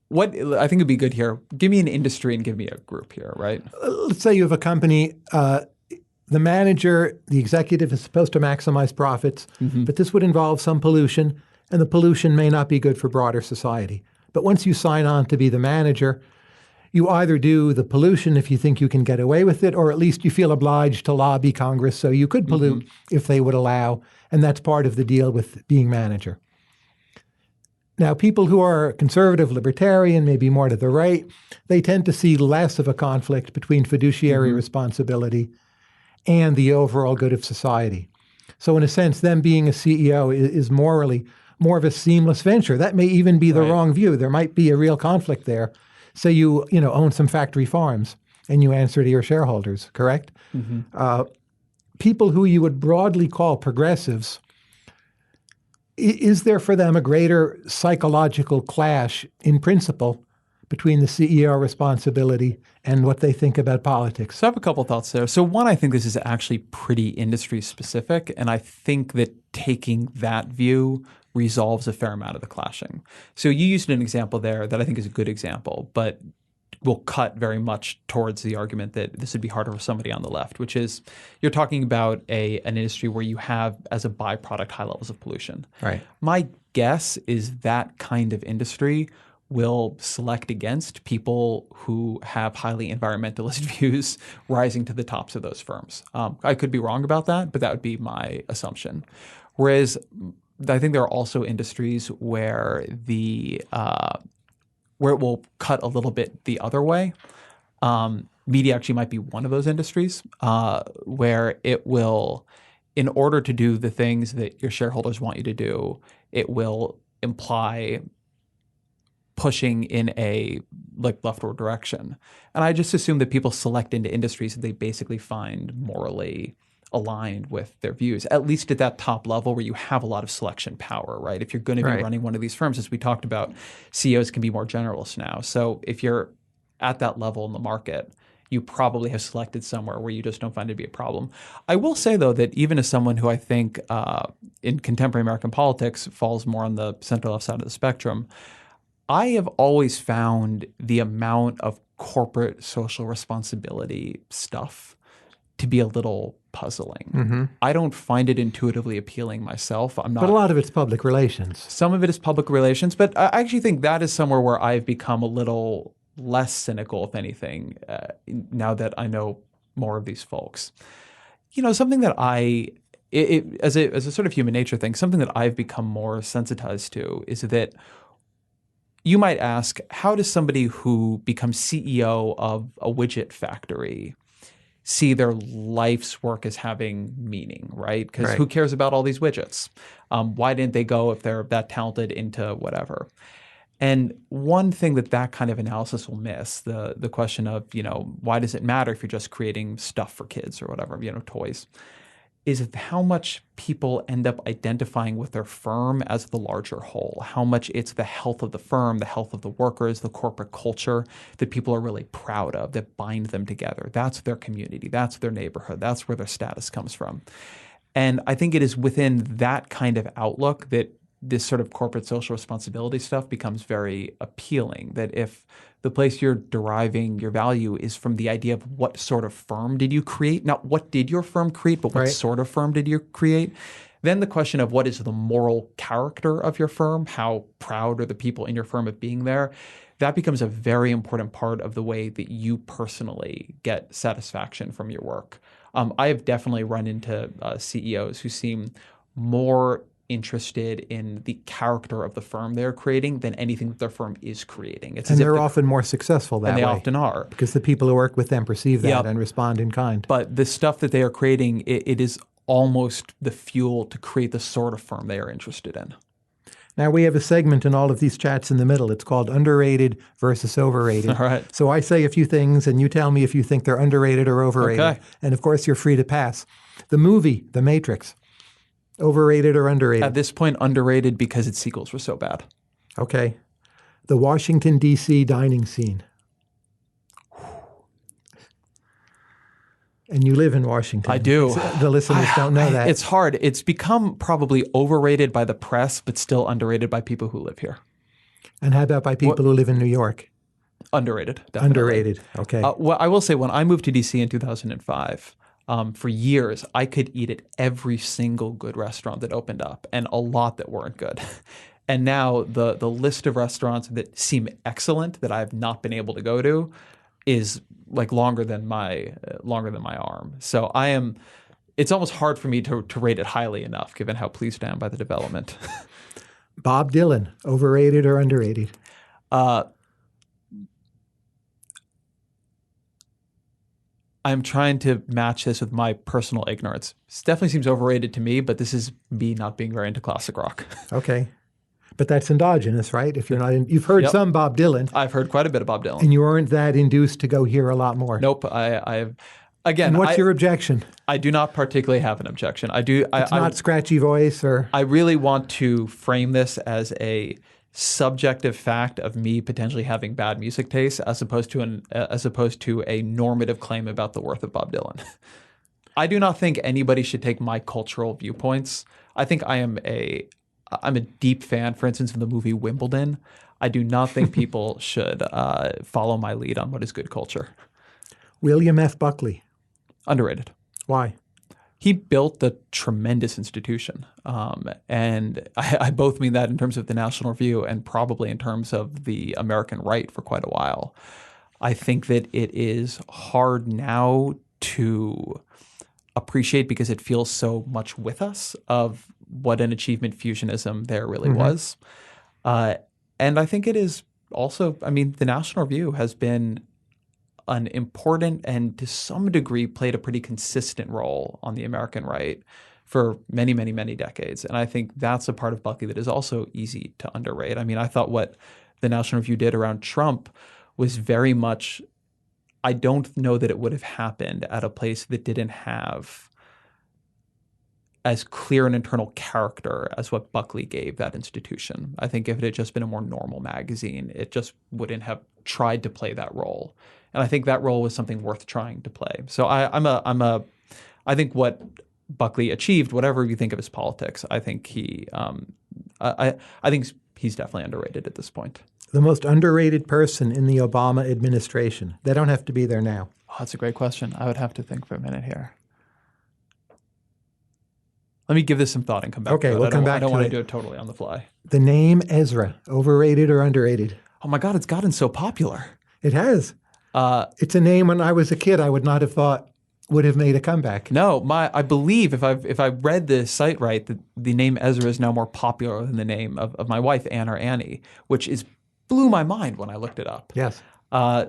what I think would be good here, give me an industry and give me a group here, right? Let's say you have a company. The manager, the executive, is supposed to maximize profits, but this would involve some pollution, and the pollution may not be good for broader society. But once you sign on to be the manager, you either do the pollution if you think you can get away with it, or at least you feel obliged to lobby Congress so you could pollute if they would allow, and that's part of the deal with being manager. Now, people who are conservative, libertarian, maybe more to the right, they tend to see less of a conflict between fiduciary responsibility and the overall good of society. So in a sense, them being a CEO is morally more of a seamless venture. That may even be the wrong view. There might be a real conflict there. Say you own some factory farms and you answer to your shareholders, correct? People who you would broadly call progressives, is there for them a greater psychological clash in principle between the CEO responsibility and what they think about politics? So I have a couple thoughts there. So one, I think this is actually pretty industry specific, and I think that taking that view resolves a fair amount of the clashing. So you used an example there that I think is a good example, but will cut very much towards the argument that this would be harder for somebody on the left, which is you're talking about an industry where you have, as a byproduct, high levels of pollution. Right. My guess is that kind of industry will select against people who have highly environmentalist views rising to the tops of those firms. I could be wrong about that, but that would be my assumption. Whereas I think there are also industries where where it will cut a little bit the other way. Media actually might be one of those industries where it will, in order to do the things that your shareholders want you to do, it will imply pushing in a leftward direction. And I just assume that people select into industries that they basically find morally aligned with their views, at least at that top level where you have a lot of selection power, right? If you're going to be running one of these firms, as we talked about, CEOs can be more generalists now. So if you're at that level in the market, you probably have selected somewhere where you just don't find it to be a problem. I will say, though, that even as someone who I think in contemporary American politics falls more on the center-left side of the spectrum, I have always found the amount of corporate social responsibility stuff to be a little puzzling. I don't find it intuitively appealing myself. I'm not. But a lot of it's public relations. Some of it is public relations, but I actually think that is somewhere where I've become a little less cynical, if anything, now that I know more of these folks. Something that as a sort of human nature thing, something that I've become more sensitized to is that you might ask, how does somebody who becomes CEO of a widget factory see their life's work as having meaning, right? Because who cares about all these widgets? Why didn't they go, if they're that talented, into whatever? And one thing that kind of analysis will miss, the question of, why does it matter if you're just creating stuff for kids or whatever, toys, is how much people end up identifying with their firm as the larger whole, how much it's the health of the firm, the health of the workers, the corporate culture that people are really proud of, that bind them together. That's their community. That's their neighborhood. That's where their status comes from. And I think it is within that kind of outlook that this sort of corporate social responsibility stuff becomes very appealing, that if the place you're deriving your value is from the idea of what sort of firm did you create, not what did your firm create, but what sort of firm did you create, then the question of what is the moral character of your firm, how proud are the people in your firm of being there, that becomes a very important part of the way that you personally get satisfaction from your work. I have definitely run into CEOs who seem more interested in the character of the firm they're creating than anything that their firm is creating. And they're often more successful that way. And they often are. Because the people who work with them perceive that and respond in kind. But the stuff that they are creating, it is almost the fuel to create the sort of firm they are interested in. Now, we have a segment in all of these chats in the middle. It's called underrated versus overrated. All right. So I say a few things, and you tell me if you think they're underrated or overrated. Okay. And, of course, you're free to pass. The movie, The Matrix, overrated or underrated? At this point, underrated because its sequels were so bad. Okay. The Washington, D.C. dining scene. And you live in Washington. I do. The listeners don't know that. It's hard. It's become probably overrated by the press, but still underrated by people who live here. And how about by people who live in New York? Underrated, definitely. Underrated, okay. Well, I will say, when I moved to D.C. in 2005, for years, I could eat at every single good restaurant that opened up, and a lot that weren't good. And now the list of restaurants that seem excellent that I have not been able to go to is like longer than my arm. So it's almost hard for me to rate it highly enough, given how pleased I am by the development. Bob Dylan, overrated or underrated? I'm trying to match this with my personal ignorance. This definitely seems overrated to me, but this is me not being very into classic rock. Okay. But that's endogenous, right? If you're not you've heard some Bob Dylan. I've heard quite a bit of Bob Dylan. And you weren't that induced to go hear a lot more. Nope. I've again. And what's your objection? I do not particularly have an objection. It's not scratchy voice or. I really want to frame this as a subjective fact of me potentially having bad music taste, as opposed to a normative claim about the worth of Bob Dylan. I do not think anybody should take my cultural viewpoints. I think I'm a deep fan, for instance, of the movie Wimbledon. I do not think people should follow my lead on what is good culture. William F. Buckley. Underrated. Why? He built a tremendous institution. And I both mean that in terms of the National Review and probably in terms of the American right for quite a while. I think that it is hard now to appreciate because it feels so much with us of what an achievement fusionism there really was. And I think it is also, the National Review has been an important and to some degree played a pretty consistent role on the American right for many, many, many decades. And I think that's a part of Buckley that is also easy to underrate. I thought what the National Review did around Trump was very much, I don't know that it would have happened at a place that didn't have as clear an internal character as what Buckley gave that institution. I think if it had just been a more normal magazine, it just wouldn't have tried to play that role. And I think that role was something worth trying to play. So I think what Buckley achieved, whatever you think of his politics, I think I think he's definitely underrated at this point. The most underrated person in the Obama administration. They don't have to be there now. Oh, that's a great question. I would have to think for a minute here. Let me give this some thought and come back to it. We'll come back to it. I don't want to do it totally on the fly. The name Ezra, overrated or underrated? Oh my God, it's gotten so popular. It has. It's a name when I was a kid I would not have thought would have made a comeback. No, I believe if I read the site right, the name Ezra is now more popular than the name of my wife, Anne or Annie, which blew my mind when I looked it up. Yes.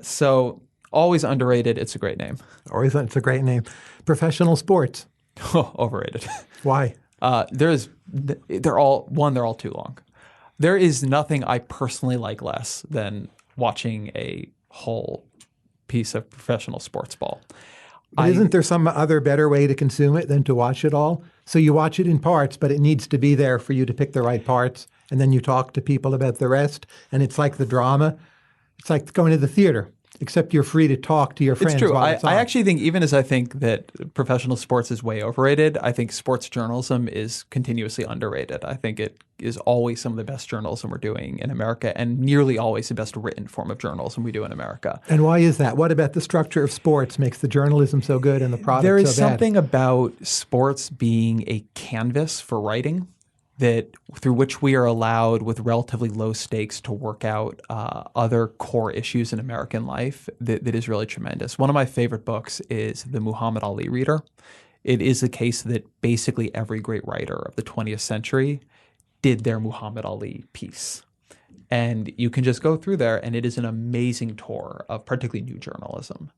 So always underrated. It's a great name. It's a great name. Professional sports. Overrated. Why? They're all too long. There is nothing I personally like less than watching a whole piece of professional sports ball. But isn't there some other better way to consume it than to watch it all? So you watch it in parts, but it needs to be there for you to pick the right parts. And then you talk to people about the rest. And it's like the drama. It's like going to the theater, except you're free to talk to your friends. It's true. While it's on. I actually think, even as I think that professional sports is way overrated, I think sports journalism is continuously underrated. I think it is always some of the best journalism we're doing in America, and nearly always the best written form of journalism we do in America. And why is that? What about the structure of sports makes the journalism so good and the product so bad? There is something about sports being a canvas for writing through which we are allowed, with relatively low stakes, to work out other core issues in American life that is really tremendous. One of my favorite books is The Muhammad Ali Reader. It is the case that basically every great writer of the 20th century did their Muhammad Ali piece. And you can just go through there, and it is an amazing tour of particularly new journalism.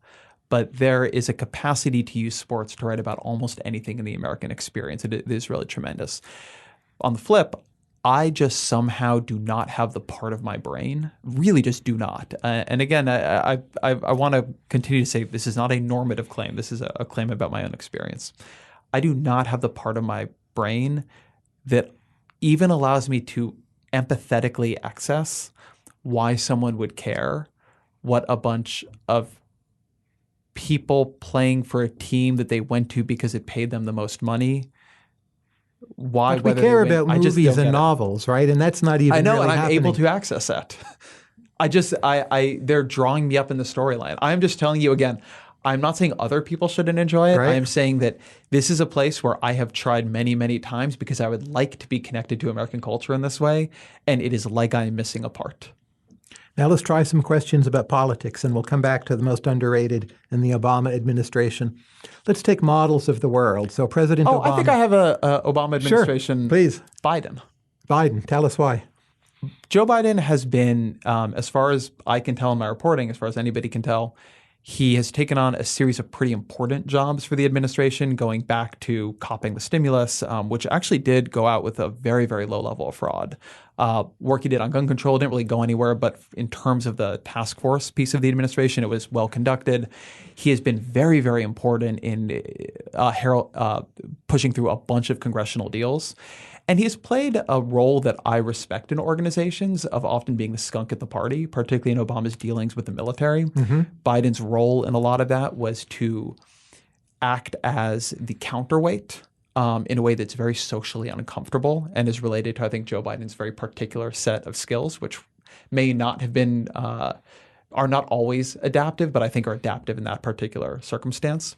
But there is a capacity to use sports to write about almost anything in the American experience. It is really tremendous. On the flip, I just somehow do not have the part of my brain, really just do not. And again, I want to continue to say this is not a normative claim. This is a claim about my own experience. I do not have the part of my brain that even allows me to empathetically access why someone would care what a bunch of people playing for a team that they went to because it paid them the most money. Why? But we care about movies and novels, right? And that's not even. I know, really and I'm happening. able to access that. They're drawing me up in the storyline. I'm just telling you again. I'm not saying other people shouldn't enjoy it. Right. I am saying that this is a place where I have tried many, many times because I would like to be connected to American culture in this way, and it is like I am missing a part. Now let's try some questions about politics, and we'll come back to the most underrated in the Obama administration. Let's take models of the world. So President Obama. I think I have a Obama administration. Sure, please. Biden. Tell us why. Joe Biden has been, as far as I can tell in my reporting, as far as anybody can tell, he has taken on a series of pretty important jobs for the administration, going back to copping the stimulus, which actually did go out with a very, very low level of fraud. Work he did on gun control didn't really go anywhere, but in terms of the task force piece of the administration, it was well conducted. He has been very, very important in pushing through a bunch of congressional deals. And he has played a role that I respect in organizations of often being the skunk at the party, particularly in Obama's dealings with the military. Mm-hmm. Biden's role in a lot of that was to act as the counterweight in a way that's very socially uncomfortable and is related to, I think, Joe Biden's very particular set of skills, which may not have been, are not always adaptive, but I think are adaptive in that particular circumstance.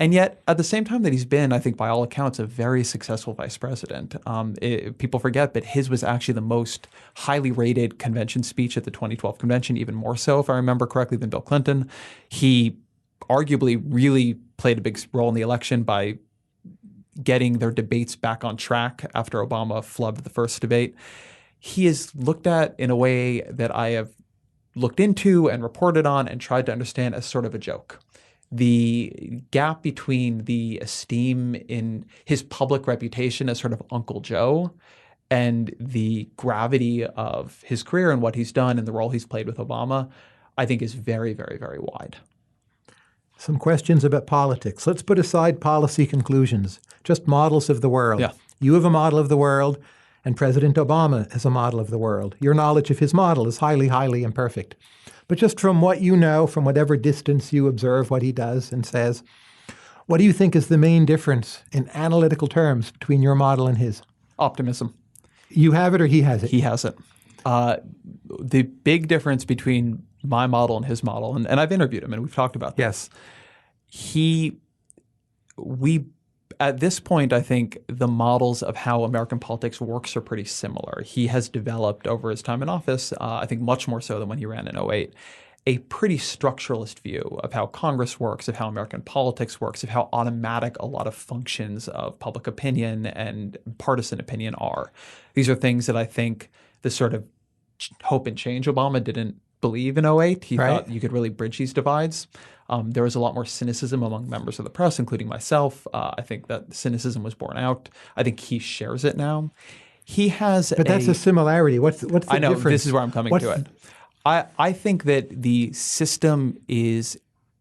And yet, at the same time that he's been, I think, by all accounts, a very successful vice president. People forget, but his was actually the most highly rated convention speech at the 2012 convention, even more so, if I remember correctly, than Bill Clinton. He arguably really played a big role in the election by getting their debates back on track after Obama flubbed the first debate. He is looked at in a way that I have looked into and reported on and tried to understand as sort of a joke. The gap between the esteem in his public reputation as sort of Uncle Joe and the gravity of his career and what he's done and the role he's played with Obama, I think is very, very, very wide. Some questions about politics. Let's put aside policy conclusions, just models of the world. Yeah. You have a model of the world, and President Obama has a model of the world. Your knowledge of his model is highly, highly imperfect. But just from what you know, from whatever distance you observe what he does and says, what do you think is the main difference in analytical terms between your model and his? Optimism. You have it or he has it? He has it. The big difference between my model and his model, and I've interviewed him and we've talked about this. Yes. At this point, I think the models of how American politics works are pretty similar. He has developed over his time in office, I think much more so than when he ran in 2008, a pretty structuralist view of how Congress works, of how American politics works, of how automatic a lot of functions of public opinion and partisan opinion are. These are things that I think the sort of hope and change Obama didn't believe in '08. He thought you could really bridge these divides. There was a lot more cynicism among members of the press, including myself. I think that cynicism was borne out. I think he shares it now. He has But that's a similarity. What's the difference? I know, this is where I'm coming to it. I think that the system is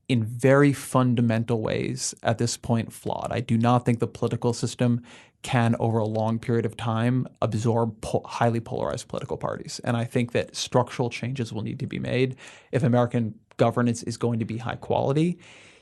in very fundamental ways at this point flawed. I do not think the political system can, over a long period of time, absorb highly polarized political parties. And I think that structural changes will need to be made if American governance is going to be high quality.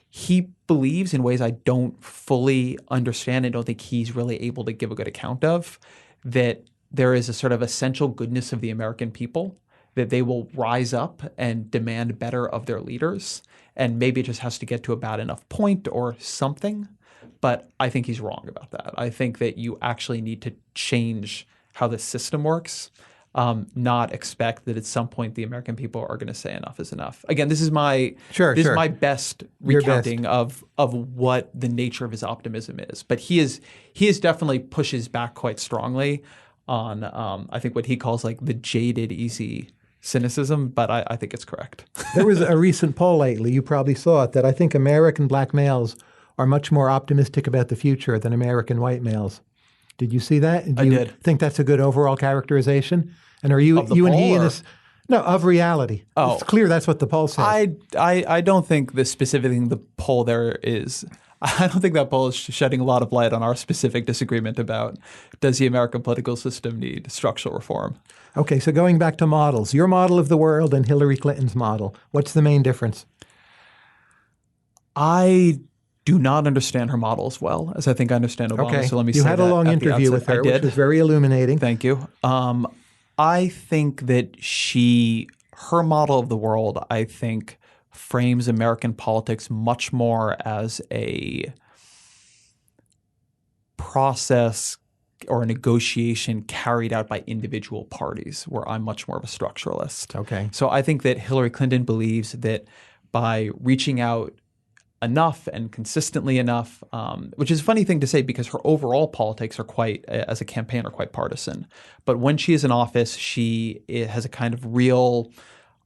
He believes in ways I don't fully understand and don't think he's really able to give a good account of, that there is a sort of essential goodness of the American people, that they will rise up and demand better of their leaders. And maybe it just has to get to a bad enough point or something. But I think he's wrong about that. I think that you actually need to change how the system works, not expect that at some point the American people are going to say enough is enough. Again, this is my is my best recounting of what the nature of his optimism is. But he is definitely pushes back quite strongly on I think what he calls like the jaded, easy cynicism, but I think it's correct. There was a recent poll lately, you probably saw it, that I think American black males are much more optimistic about the future than American white males. Did you see that? Do you think that's a good overall characterization? And are you and he in this? No, of reality. Oh. It's clear that's what the poll says. I don't think the specific thing the poll there is. I don't think that poll is shedding a lot of light on our specific disagreement about does the American political system need structural reform. Okay, so going back to models, your model of the world and Hillary Clinton's model, what's the main difference? I do not understand her model as well as I think I understand Obama. Okay. So let me you say had a long interview with her, which was very illuminating. Thank you. I think that her model of the world, I think, frames American politics much more as a process or a negotiation carried out by individual parties, where I'm much more of a structuralist. Okay. So I think that Hillary Clinton believes that by reaching out enough and consistently enough, which is a funny thing to say because her overall politics are quite, as a campaign, are quite partisan. But when she is in office, she has a kind of real,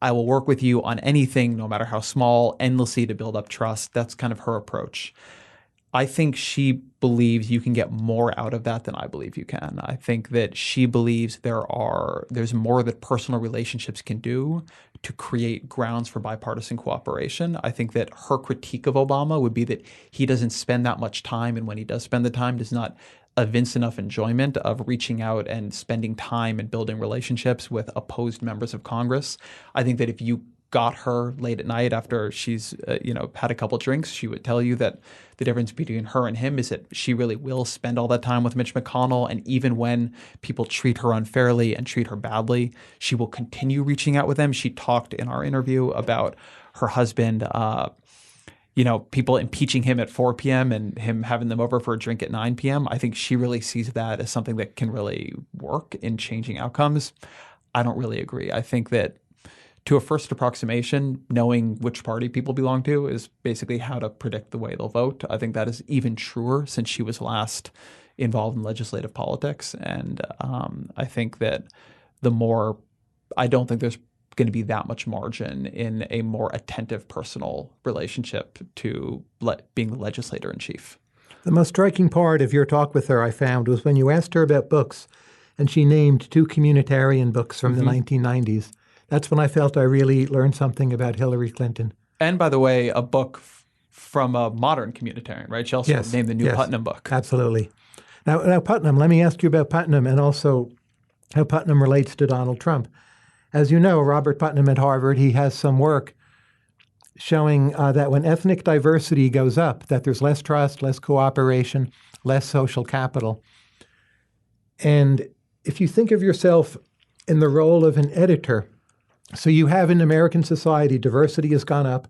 I will work with you on anything, no matter how small, endlessly to build up trust. That's kind of her approach. I think she believes you can get more out of that than I believe you can. I think that she believes there's more that personal relationships can do to create grounds for bipartisan cooperation. I think that her critique of Obama would be that he doesn't spend that much time, and when he does spend the time, does not evince enough enjoyment of reaching out and spending time and building relationships with opposed members of Congress. I think that if you got her late at night after she's had a couple drinks, she would tell you that the difference between her and him is that she really will spend all that time with Mitch McConnell, and even when people treat her unfairly and treat her badly, she will continue reaching out with them. She talked in our interview about her husband, people impeaching him at 4 p.m. and him having them over for a drink at 9 p.m. I think she really sees that as something that can really work in changing outcomes. I don't really agree. I think that to a first approximation, knowing which party people belong to is basically how to predict the way they'll vote. I think that is even truer since she was last involved in legislative politics. And I think that I don't think there's going to be that much margin in a more attentive personal relationship to being the legislator in chief. The most striking part of your talk with her, I found, was when you asked her about books, and she named 2 communitarian books from the 1990s. That's when I felt I really learned something about Hillary Clinton. And by the way, a book from a modern communitarian, right? She also named the new Putnam book. Absolutely. Now, Putnam, let me ask you about Putnam and also how Putnam relates to Donald Trump. As you know, Robert Putnam at Harvard, he has some work showing that when ethnic diversity goes up, that there's less trust, less cooperation, less social capital. And if you think of yourself in the role of an editor, so you have in American society, diversity has gone up,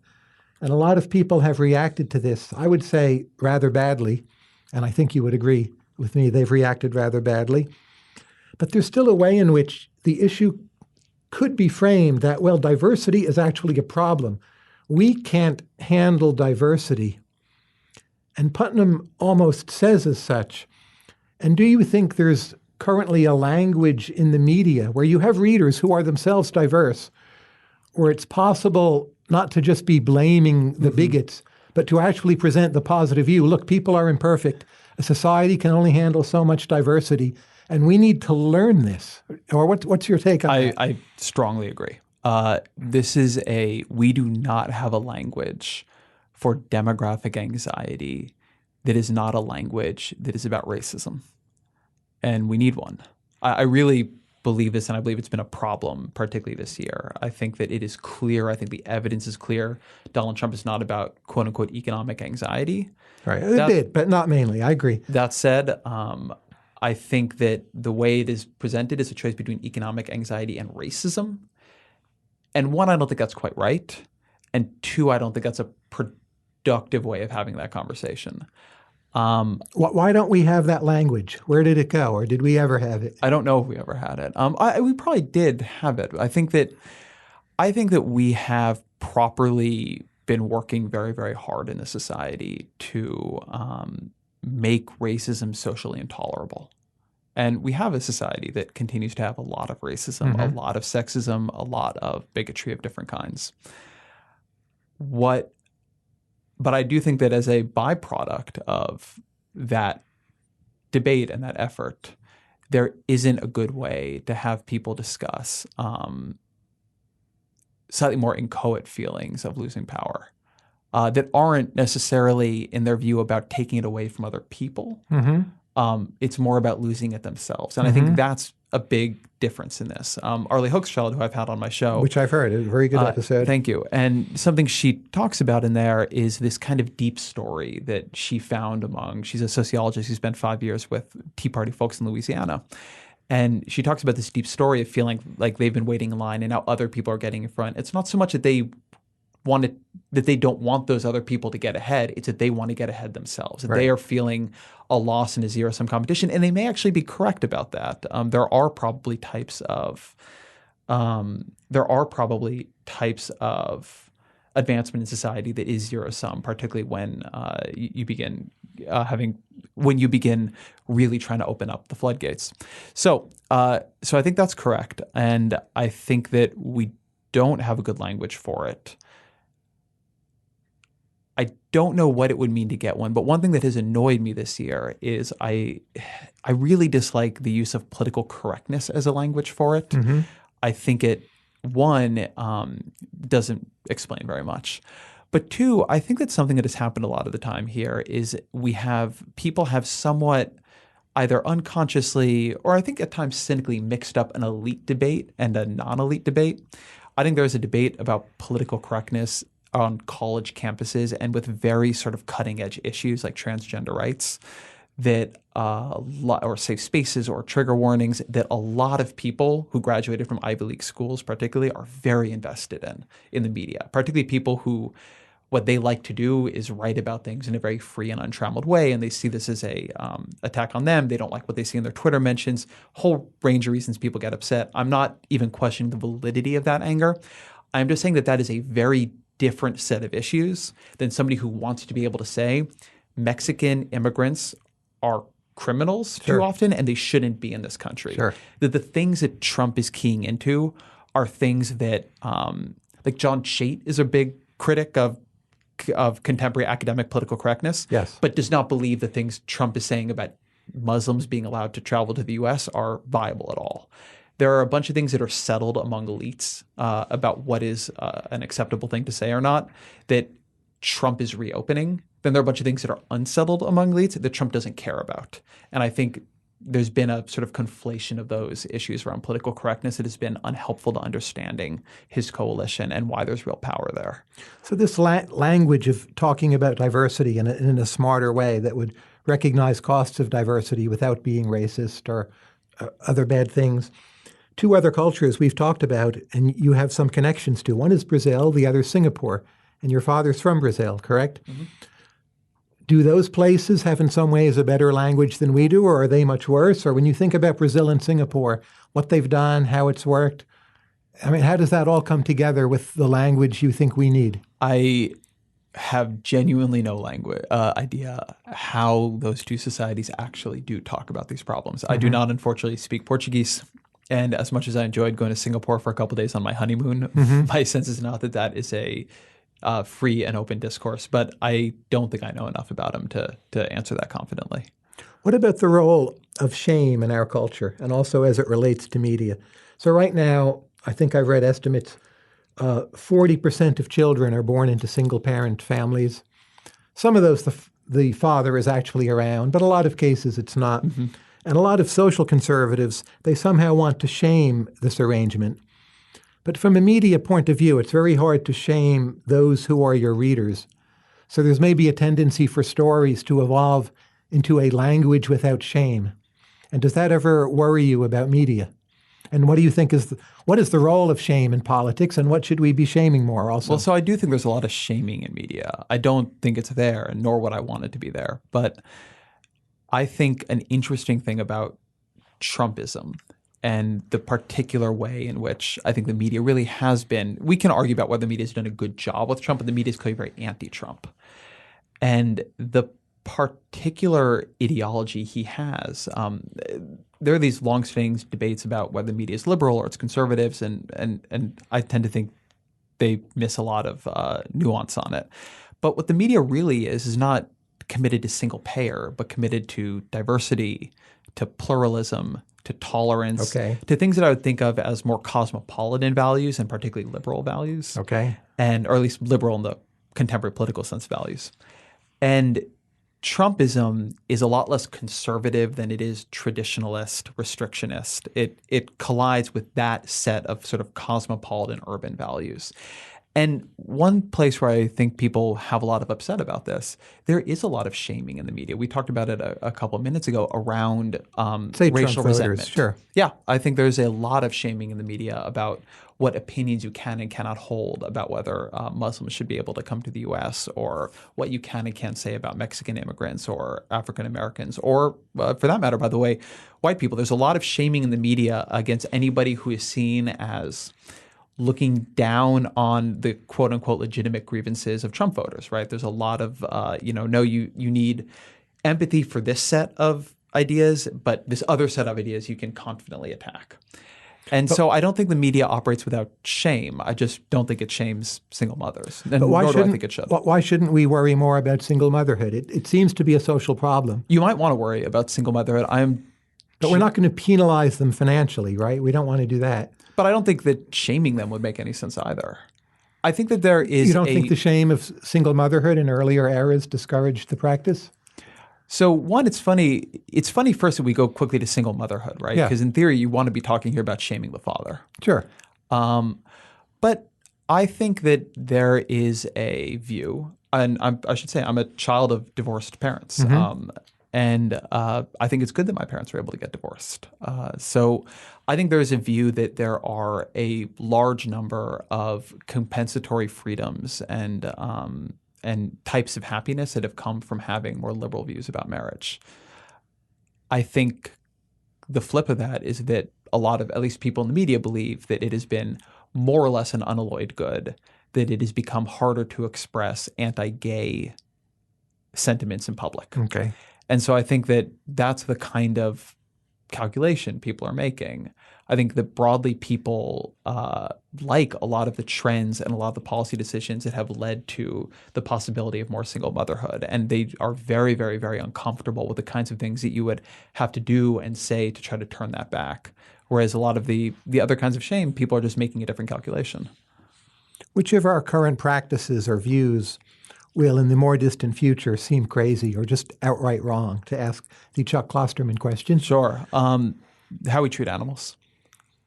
and a lot of people have reacted to this, I would say rather badly, and I think you would agree with me, they've reacted rather badly. But there's still a way in which the issue could be framed that, well, diversity is actually a problem. We can't handle diversity. And Putnam almost says as such. And do you think there's currently a language in the media where you have readers who are themselves diverse, where it's possible not to just be blaming the bigots, but to actually present the positive view? Look, people are imperfect. A society can only handle so much diversity, and we need to learn this. Or what's your take on that? I strongly agree. We do not have a language for demographic anxiety that is not a language that is about racism. And we need one. I really believe this, and I believe it's been a problem, particularly this year. I think that it is clear. I think the evidence is clear. Donald Trump is not about quote unquote economic anxiety. Right, a bit, but not mainly. I agree. That said, I think that the way it is presented is a choice between economic anxiety and racism. And one, I don't think that's quite right. And two, I don't think that's a productive way of having that conversation. Why don't we have that language? Where did it go, or did we ever have it? I don't know if we ever had it. We probably did have it. I think that we have properly been working very, very hard in the society to make racism socially intolerable. And we have a society that continues to have a lot of racism, a lot of sexism, a lot of bigotry of different kinds. But I do think that as a byproduct of that debate and that effort, there isn't a good way to have people discuss slightly more inchoate feelings of losing power that aren't necessarily, in their view, about taking it away from other people. It's more about losing it themselves. And I think that's a big difference in this. Arlie Hochschild, who I've had on my show. Which I've heard. It was a very good episode. Thank you. And something she talks about in there is this kind of deep story that she found she's a sociologist who spent 5 years with Tea Party folks in Louisiana. And she talks about this deep story of feeling like they've been waiting in line and now other people are getting in front. It's not so much that they don't want those other people to get ahead. It's that they want to get ahead themselves. Right. They are feeling a loss in a zero-sum competition, and they may actually be correct about that. There are probably types of advancement in society that is zero-sum, particularly when you begin really trying to open up the floodgates. So I think that's correct, and I think that we don't have a good language for it. I don't know what it would mean to get one, but one thing that has annoyed me this year is I really dislike the use of political correctness as a language for it. I think it, one, doesn't explain very much. But two, I think that something that has happened a lot of the time here is people have somewhat either unconsciously or I think at times cynically mixed up an elite debate and a non-elite debate. I think there's a debate about political correctness on college campuses and with very sort of cutting edge issues like transgender rights that or safe spaces or trigger warnings that a lot of people who graduated from Ivy League schools particularly are very invested in the media, particularly people who what they like to do is write about things in a very free and untrammeled way, and they see this as a attack on them. They don't like what they see in their Twitter mentions, whole range of reasons people get upset. I'm not even questioning the validity of that anger. I'm just saying that is a very different set of issues than somebody who wants to be able to say Mexican immigrants are criminals too often and they shouldn't be in this country. That the things that Trump is keying into are things that like John Chait is a big critic of contemporary academic political correctness, but does not believe the things Trump is saying about Muslims being allowed to travel to the U.S. are viable at all. There are a bunch of things that are settled among elites about what is an acceptable thing to say or not that Trump is reopening. Then there are a bunch of things that are unsettled among elites that Trump doesn't care about. And I think there's been a sort of conflation of those issues around political correctness that has been unhelpful to understanding his coalition and why there's real power there. So this language of talking about diversity in a smarter way that would recognize costs of diversity without being racist or other bad things. Two other cultures we've talked about and you have some connections to. One is Brazil, the other is Singapore. And your father's from Brazil, correct? Do those places have in some ways a better language than we do, or are they much worse? Or when you think about Brazil and Singapore, what they've done, how it's worked, I mean, how does that all come together with the language you think we need? I have genuinely no idea how those two societies actually do talk about these problems. I do not, unfortunately, speak Portuguese. And as much as I enjoyed going to Singapore for a couple of days on my honeymoon, my sense is not that that is a free and open discourse. But I don't think I know enough about them to answer that confidently. What about the role of shame in our culture and also as it relates to media? So right now, I think I've read estimates, 40% of children are born into single-parent families. Some of those, the father is actually around, but a lot of cases it's not. And a lot of social conservatives, they somehow want to shame this arrangement. But from a media point of view, it's very hard to shame those who are your readers. So there's maybe a tendency for stories to evolve into a language without shame. And does that ever worry you about media? And what do you think what is the role of shame in politics, and what should we be shaming more also? Well, so I do think there's a lot of shaming in media. I don't think it's there, nor would I want it to be there. But I think an interesting thing about Trumpism and the particular way in which I think the media really has been, we can argue about whether the media has done a good job with Trump, but the media is clearly very anti-Trump. And the particular ideology he has, there are these long-standing debates about whether the media is liberal or it's conservatives, and I tend to think they miss a lot of nuance on it. But what the media really is not committed to single payer, but committed to diversity, to pluralism, to tolerance, to things that I would think of as more cosmopolitan values and particularly liberal values, or at least liberal in the contemporary political sense values. And Trumpism is a lot less conservative than it is traditionalist, restrictionist. It collides with that set of sort of cosmopolitan urban values. And one place where I think people have a lot of upset about this, there is a lot of shaming in the media. We talked about it a couple of minutes ago around racial resentment. Sure. Yeah, I think there's a lot of shaming in the media about what opinions you can and cannot hold about whether Muslims should be able to come to the U.S. or what you can and can't say about Mexican immigrants or African Americans or, for that matter, by the way, white people. There's a lot of shaming in the media against anybody who is seen as looking down on the quote unquote legitimate grievances of Trump voters, right? There's a lot of, you need empathy for this set of ideas, but this other set of ideas you can confidently attack. And so I don't think the media operates without shame. I just don't think it shames single mothers. And nor do I think it should. Why shouldn't we worry more about single motherhood? It seems to be a social problem. You might want to worry about single motherhood. But we're not going to penalize them financially, right? We don't want to do that. But I don't think that shaming them would make any sense either. I think that there is You don't think the shame of single motherhood in earlier eras discouraged the practice? So one, it's funny. It's funny first that we go quickly to single motherhood, right? Because in theory, you want to be talking here about shaming the father. Sure. But I think that there is a view, and I should say I'm a child of divorced parents. And I think it's good that my parents were able to get divorced. So I think there is a view that there are a large number of compensatory freedoms and types of happiness that have come from having more liberal views about marriage. I think the flip of that is that a lot of, at least people in the media, believe that it has been more or less an unalloyed good, that it has become harder to express anti-gay sentiments in public. Okay. And so I think that that's the kind of calculation people are making. I think that broadly people like a lot of the trends and a lot of the policy decisions that have led to the possibility of more single motherhood. And they are very, very, very uncomfortable with the kinds of things that you would have to do and say to try to turn that back. Whereas a lot of the other kinds of shame, people are just making a different calculation. Which of our current practices or views will, in the more distant future, seem crazy or just outright wrong, to ask the Chuck Klosterman question? Sure. How we treat animals.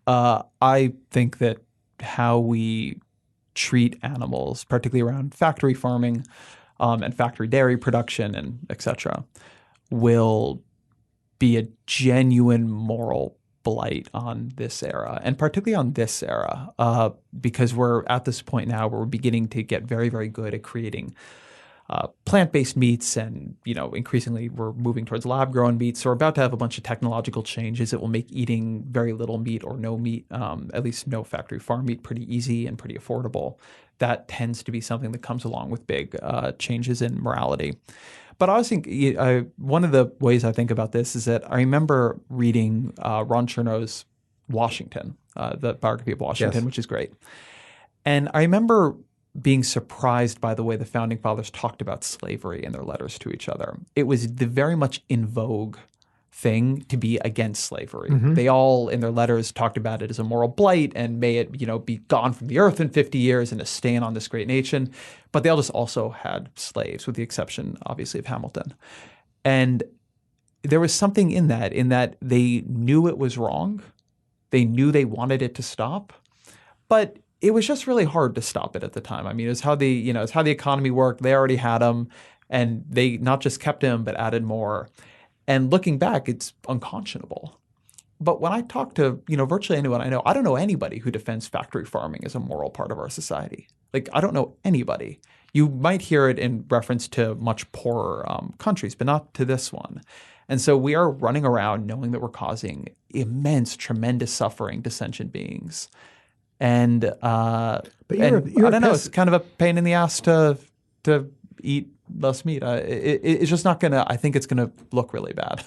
I think that how we treat animals, particularly around factory farming and factory dairy production and et cetera, will be a genuine moral blight on this era, and particularly on this era, because we're at this point now where we're beginning to get very, very good at creating plant-based meats, and increasingly we're moving towards lab-grown meats. So we're about to have a bunch of technological changes that will make eating very little meat or no meat, at least no factory farm meat, pretty easy and pretty affordable. That tends to be something that comes along with big changes in morality. But I always think one of the ways I think about this is that I remember reading Ron Chernow's Washington, the biography of Washington, Yes. which is great. And I remember being surprised by the way the Founding Fathers talked about slavery in their letters to each other. It was the very much in vogue thing to be against slavery. Mm-hmm. They all, in their letters, talked about it as a moral blight and may it, be gone from the earth in 50 years and a stain on this great nation. But they all just also had slaves, with the exception, obviously, of Hamilton. And there was something in that they knew it was wrong. They knew they wanted it to stop. But it was just really hard to stop it at the time. I mean, it's how it's how the economy worked. They already had them, and they not just kept him, but added more. And looking back, it's unconscionable. But when I talk to, virtually anyone I know, I don't know anybody who defends factory farming as a moral part of our society. Like, I don't know anybody. You might hear it in reference to much poorer countries, but not to this one. And so we are running around knowing that we're causing immense, tremendous suffering to sentient beings. And I don't know, it's kind of a pain in the ass to eat less meat. It's just not going to, I think it's going to look really bad.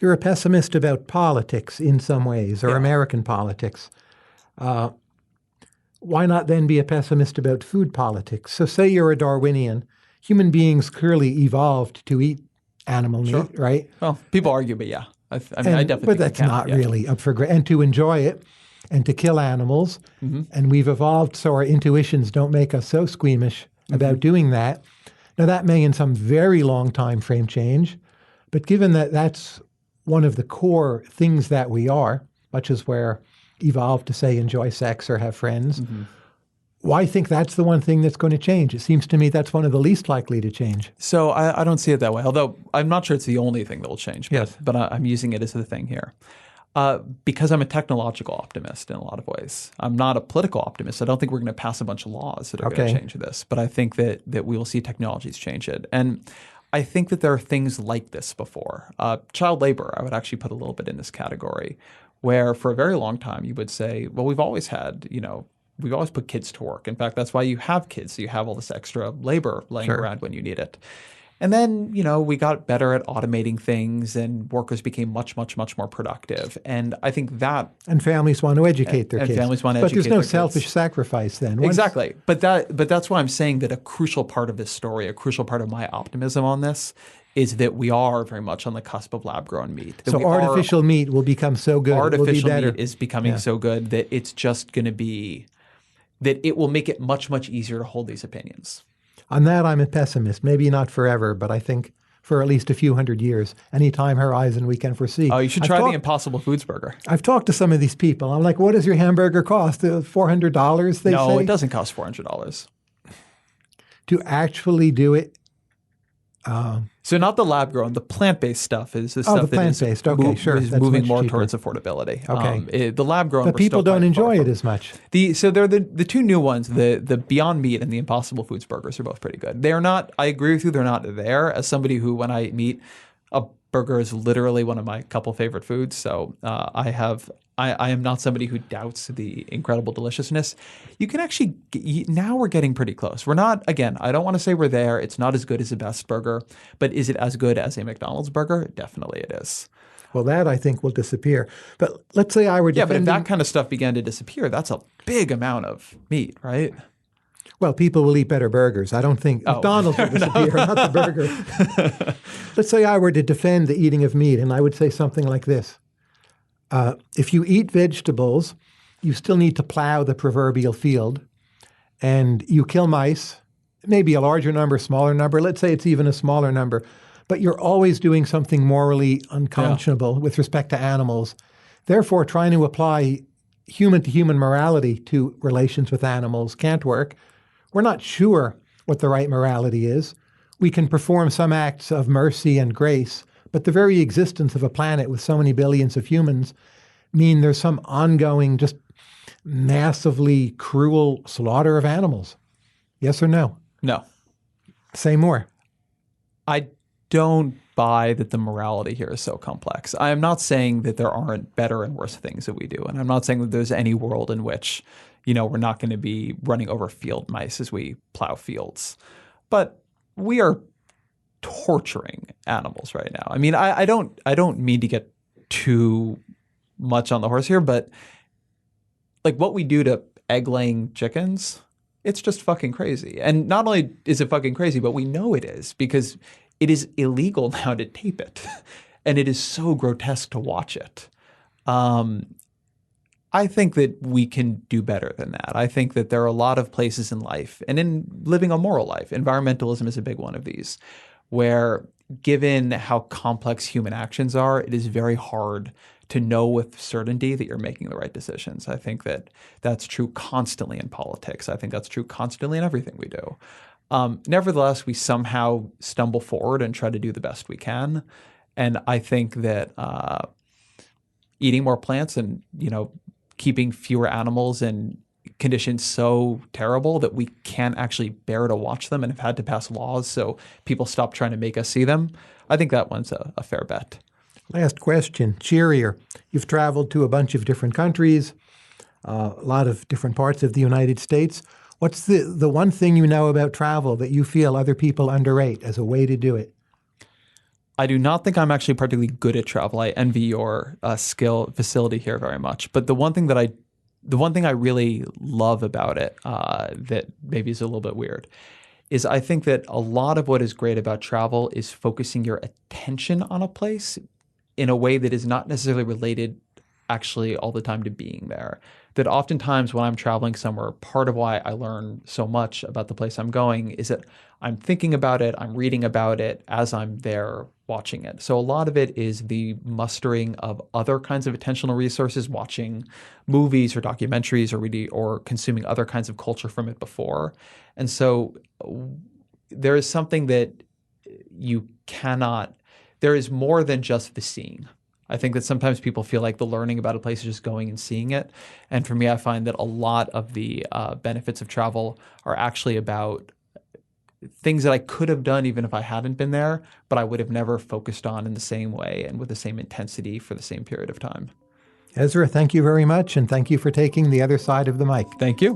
You're a pessimist about politics in some ways, or American politics. Why not then be a pessimist about food politics? So say you're a Darwinian. Human beings clearly evolved to eat animal meat, right? Well, people argue, but yeah. I definitely but that's not really up for grabs. And to enjoy it and to kill animals. Mm-hmm. And we've evolved so our intuitions don't make us so squeamish about doing that. Now, that may in some very long time frame change, but given that that's one of the core things that we are, much as we're evolved to, say, enjoy sex or have friends, why think that's the one thing that's going to change? It seems to me that's one of the least likely to change. So I don't see it that way, although I'm not sure it's the only thing that will change. Yes. But I'm using it as the thing here. Because I'm a technological optimist in a lot of ways. I'm not a political optimist. I don't think we're going to pass a bunch of laws that are going to change this. But I think that we will see technologies change it. And I think that there are things like this before. Child labor, I would actually put a little bit in this category, where for a very long time you would say, well, we've always had, we've always put kids to work. In fact, that's why you have kids. So you have all this extra labor laying around when you need it. And then, we got better at automating things and workers became much, much, much more productive. And I think that… And families want to educate their kids. And families want to educate their kids. But there's no selfish sacrifice then. Exactly. But that's why I'm saying that a crucial part of this story, a crucial part of my optimism on this is that we are very much on the cusp of lab-grown meat. So artificial meat will become so good. Artificial meat is becoming so good that it's just going to be – that it will make it much, much easier to hold these opinions. On that, I'm a pessimist. Maybe not forever, but I think for at least a few hundred years, any time horizon we can foresee. Oh, you should try the Impossible Foods burger. I've talked to some of these people. I'm like, what does your hamburger cost? $400, they say? No, it doesn't cost $400. To actually do it? So not the lab-grown, the plant-based stuff is the stuff the plant-based. that Okay, sure. is That's moving much more cheaper. towards affordability. Okay. The lab-grown, but people don't enjoy it as much. So they're the two new ones, the Beyond Meat and the Impossible Foods burgers are both pretty good. They're not, I agree with you, they're not there. As somebody who, when I eat meat, a burger is literally one of my couple favorite foods. So I am not somebody who doubts the incredible deliciousness. You can actually, now we're getting pretty close. We're not, again, I don't want to say we're there. It's not as good as the best burger, but is it as good as a McDonald's burger? Definitely it is. Well, that I think will disappear. But let's say I were defending… Yeah, but if that kind of stuff began to disappear, that's a big amount of meat, right? Well, people will eat better burgers. I don't think McDonald's will disappear, not the burger. Let's say I were to defend the eating of meat, and I would say something like this. If you eat vegetables, you still need to plow the proverbial field, and you kill mice, maybe a larger number, smaller number. Let's say it's even a smaller number. But you're always doing something morally unconscionable with respect to animals. Therefore, trying to apply human-to-human morality to relations with animals can't work. We're not sure what the right morality is. We can perform some acts of mercy and grace, but the very existence of a planet with so many billions of humans mean there's some ongoing, just massively cruel slaughter of animals. Yes or no? No. Say more. I don't buy that the morality here is so complex. I am not saying that there aren't better and worse things that we do. And I'm not saying that there's any world in which, we're not going to be running over field mice as we plow fields. But we are torturing animals right now. I mean, I don't mean to get too much on the horse here, but like what we do to egg-laying chickens, it's just fucking crazy. And not only is it fucking crazy, but we know it is because it is illegal now to tape it. And it is so grotesque to watch it. I think that we can do better than that. I think that there are a lot of places in life and in living a moral life, environmentalism is a big one of these, where given how complex human actions are, it is very hard to know with certainty that you're making the right decisions. I think that that's true constantly in politics. I think that's true constantly in everything we do. Nevertheless, we somehow stumble forward and try to do the best we can. And I think that eating more plants and, keeping fewer animals in conditions so terrible that we can't actually bear to watch them and have had to pass laws so people stop trying to make us see them, I think that one's a fair bet. Last question, cheerier. You've traveled to a bunch of different countries, a lot of different parts of the United States. What's the one thing you know about travel that you feel other people underrate as a way to do it? I do not think I'm actually particularly good at travel. I envy your facility here very much. But the one thing I really love about it that maybe is a little bit weird is I think that a lot of what is great about travel is focusing your attention on a place in a way that is not necessarily related actually all the time to being there. That oftentimes when I'm traveling somewhere, part of why I learn so much about the place I'm going is that I'm thinking about it, I'm reading about it as I'm there watching it. So a lot of it is the mustering of other kinds of attentional resources, watching movies or documentaries or consuming other kinds of culture from it before. And so there is something that there is more than just the seeing. I think that sometimes people feel like the learning about a place is just going and seeing it. And for me, I find that a lot of the benefits of travel are actually about things that I could have done even if I hadn't been there, but I would have never focused on in the same way and with the same intensity for the same period of time. Ezra, thank you very much, and thank you for taking the other side of the mic. Thank you.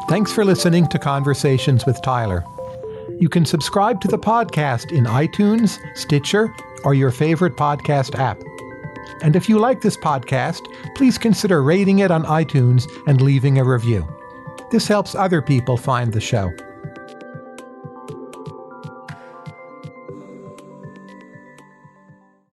Thanks for listening to Conversations with Tyler. You can subscribe to the podcast in iTunes, Stitcher, or your favorite podcast app. And if you like this podcast, please consider rating it on iTunes and leaving a review. This helps other people find the show.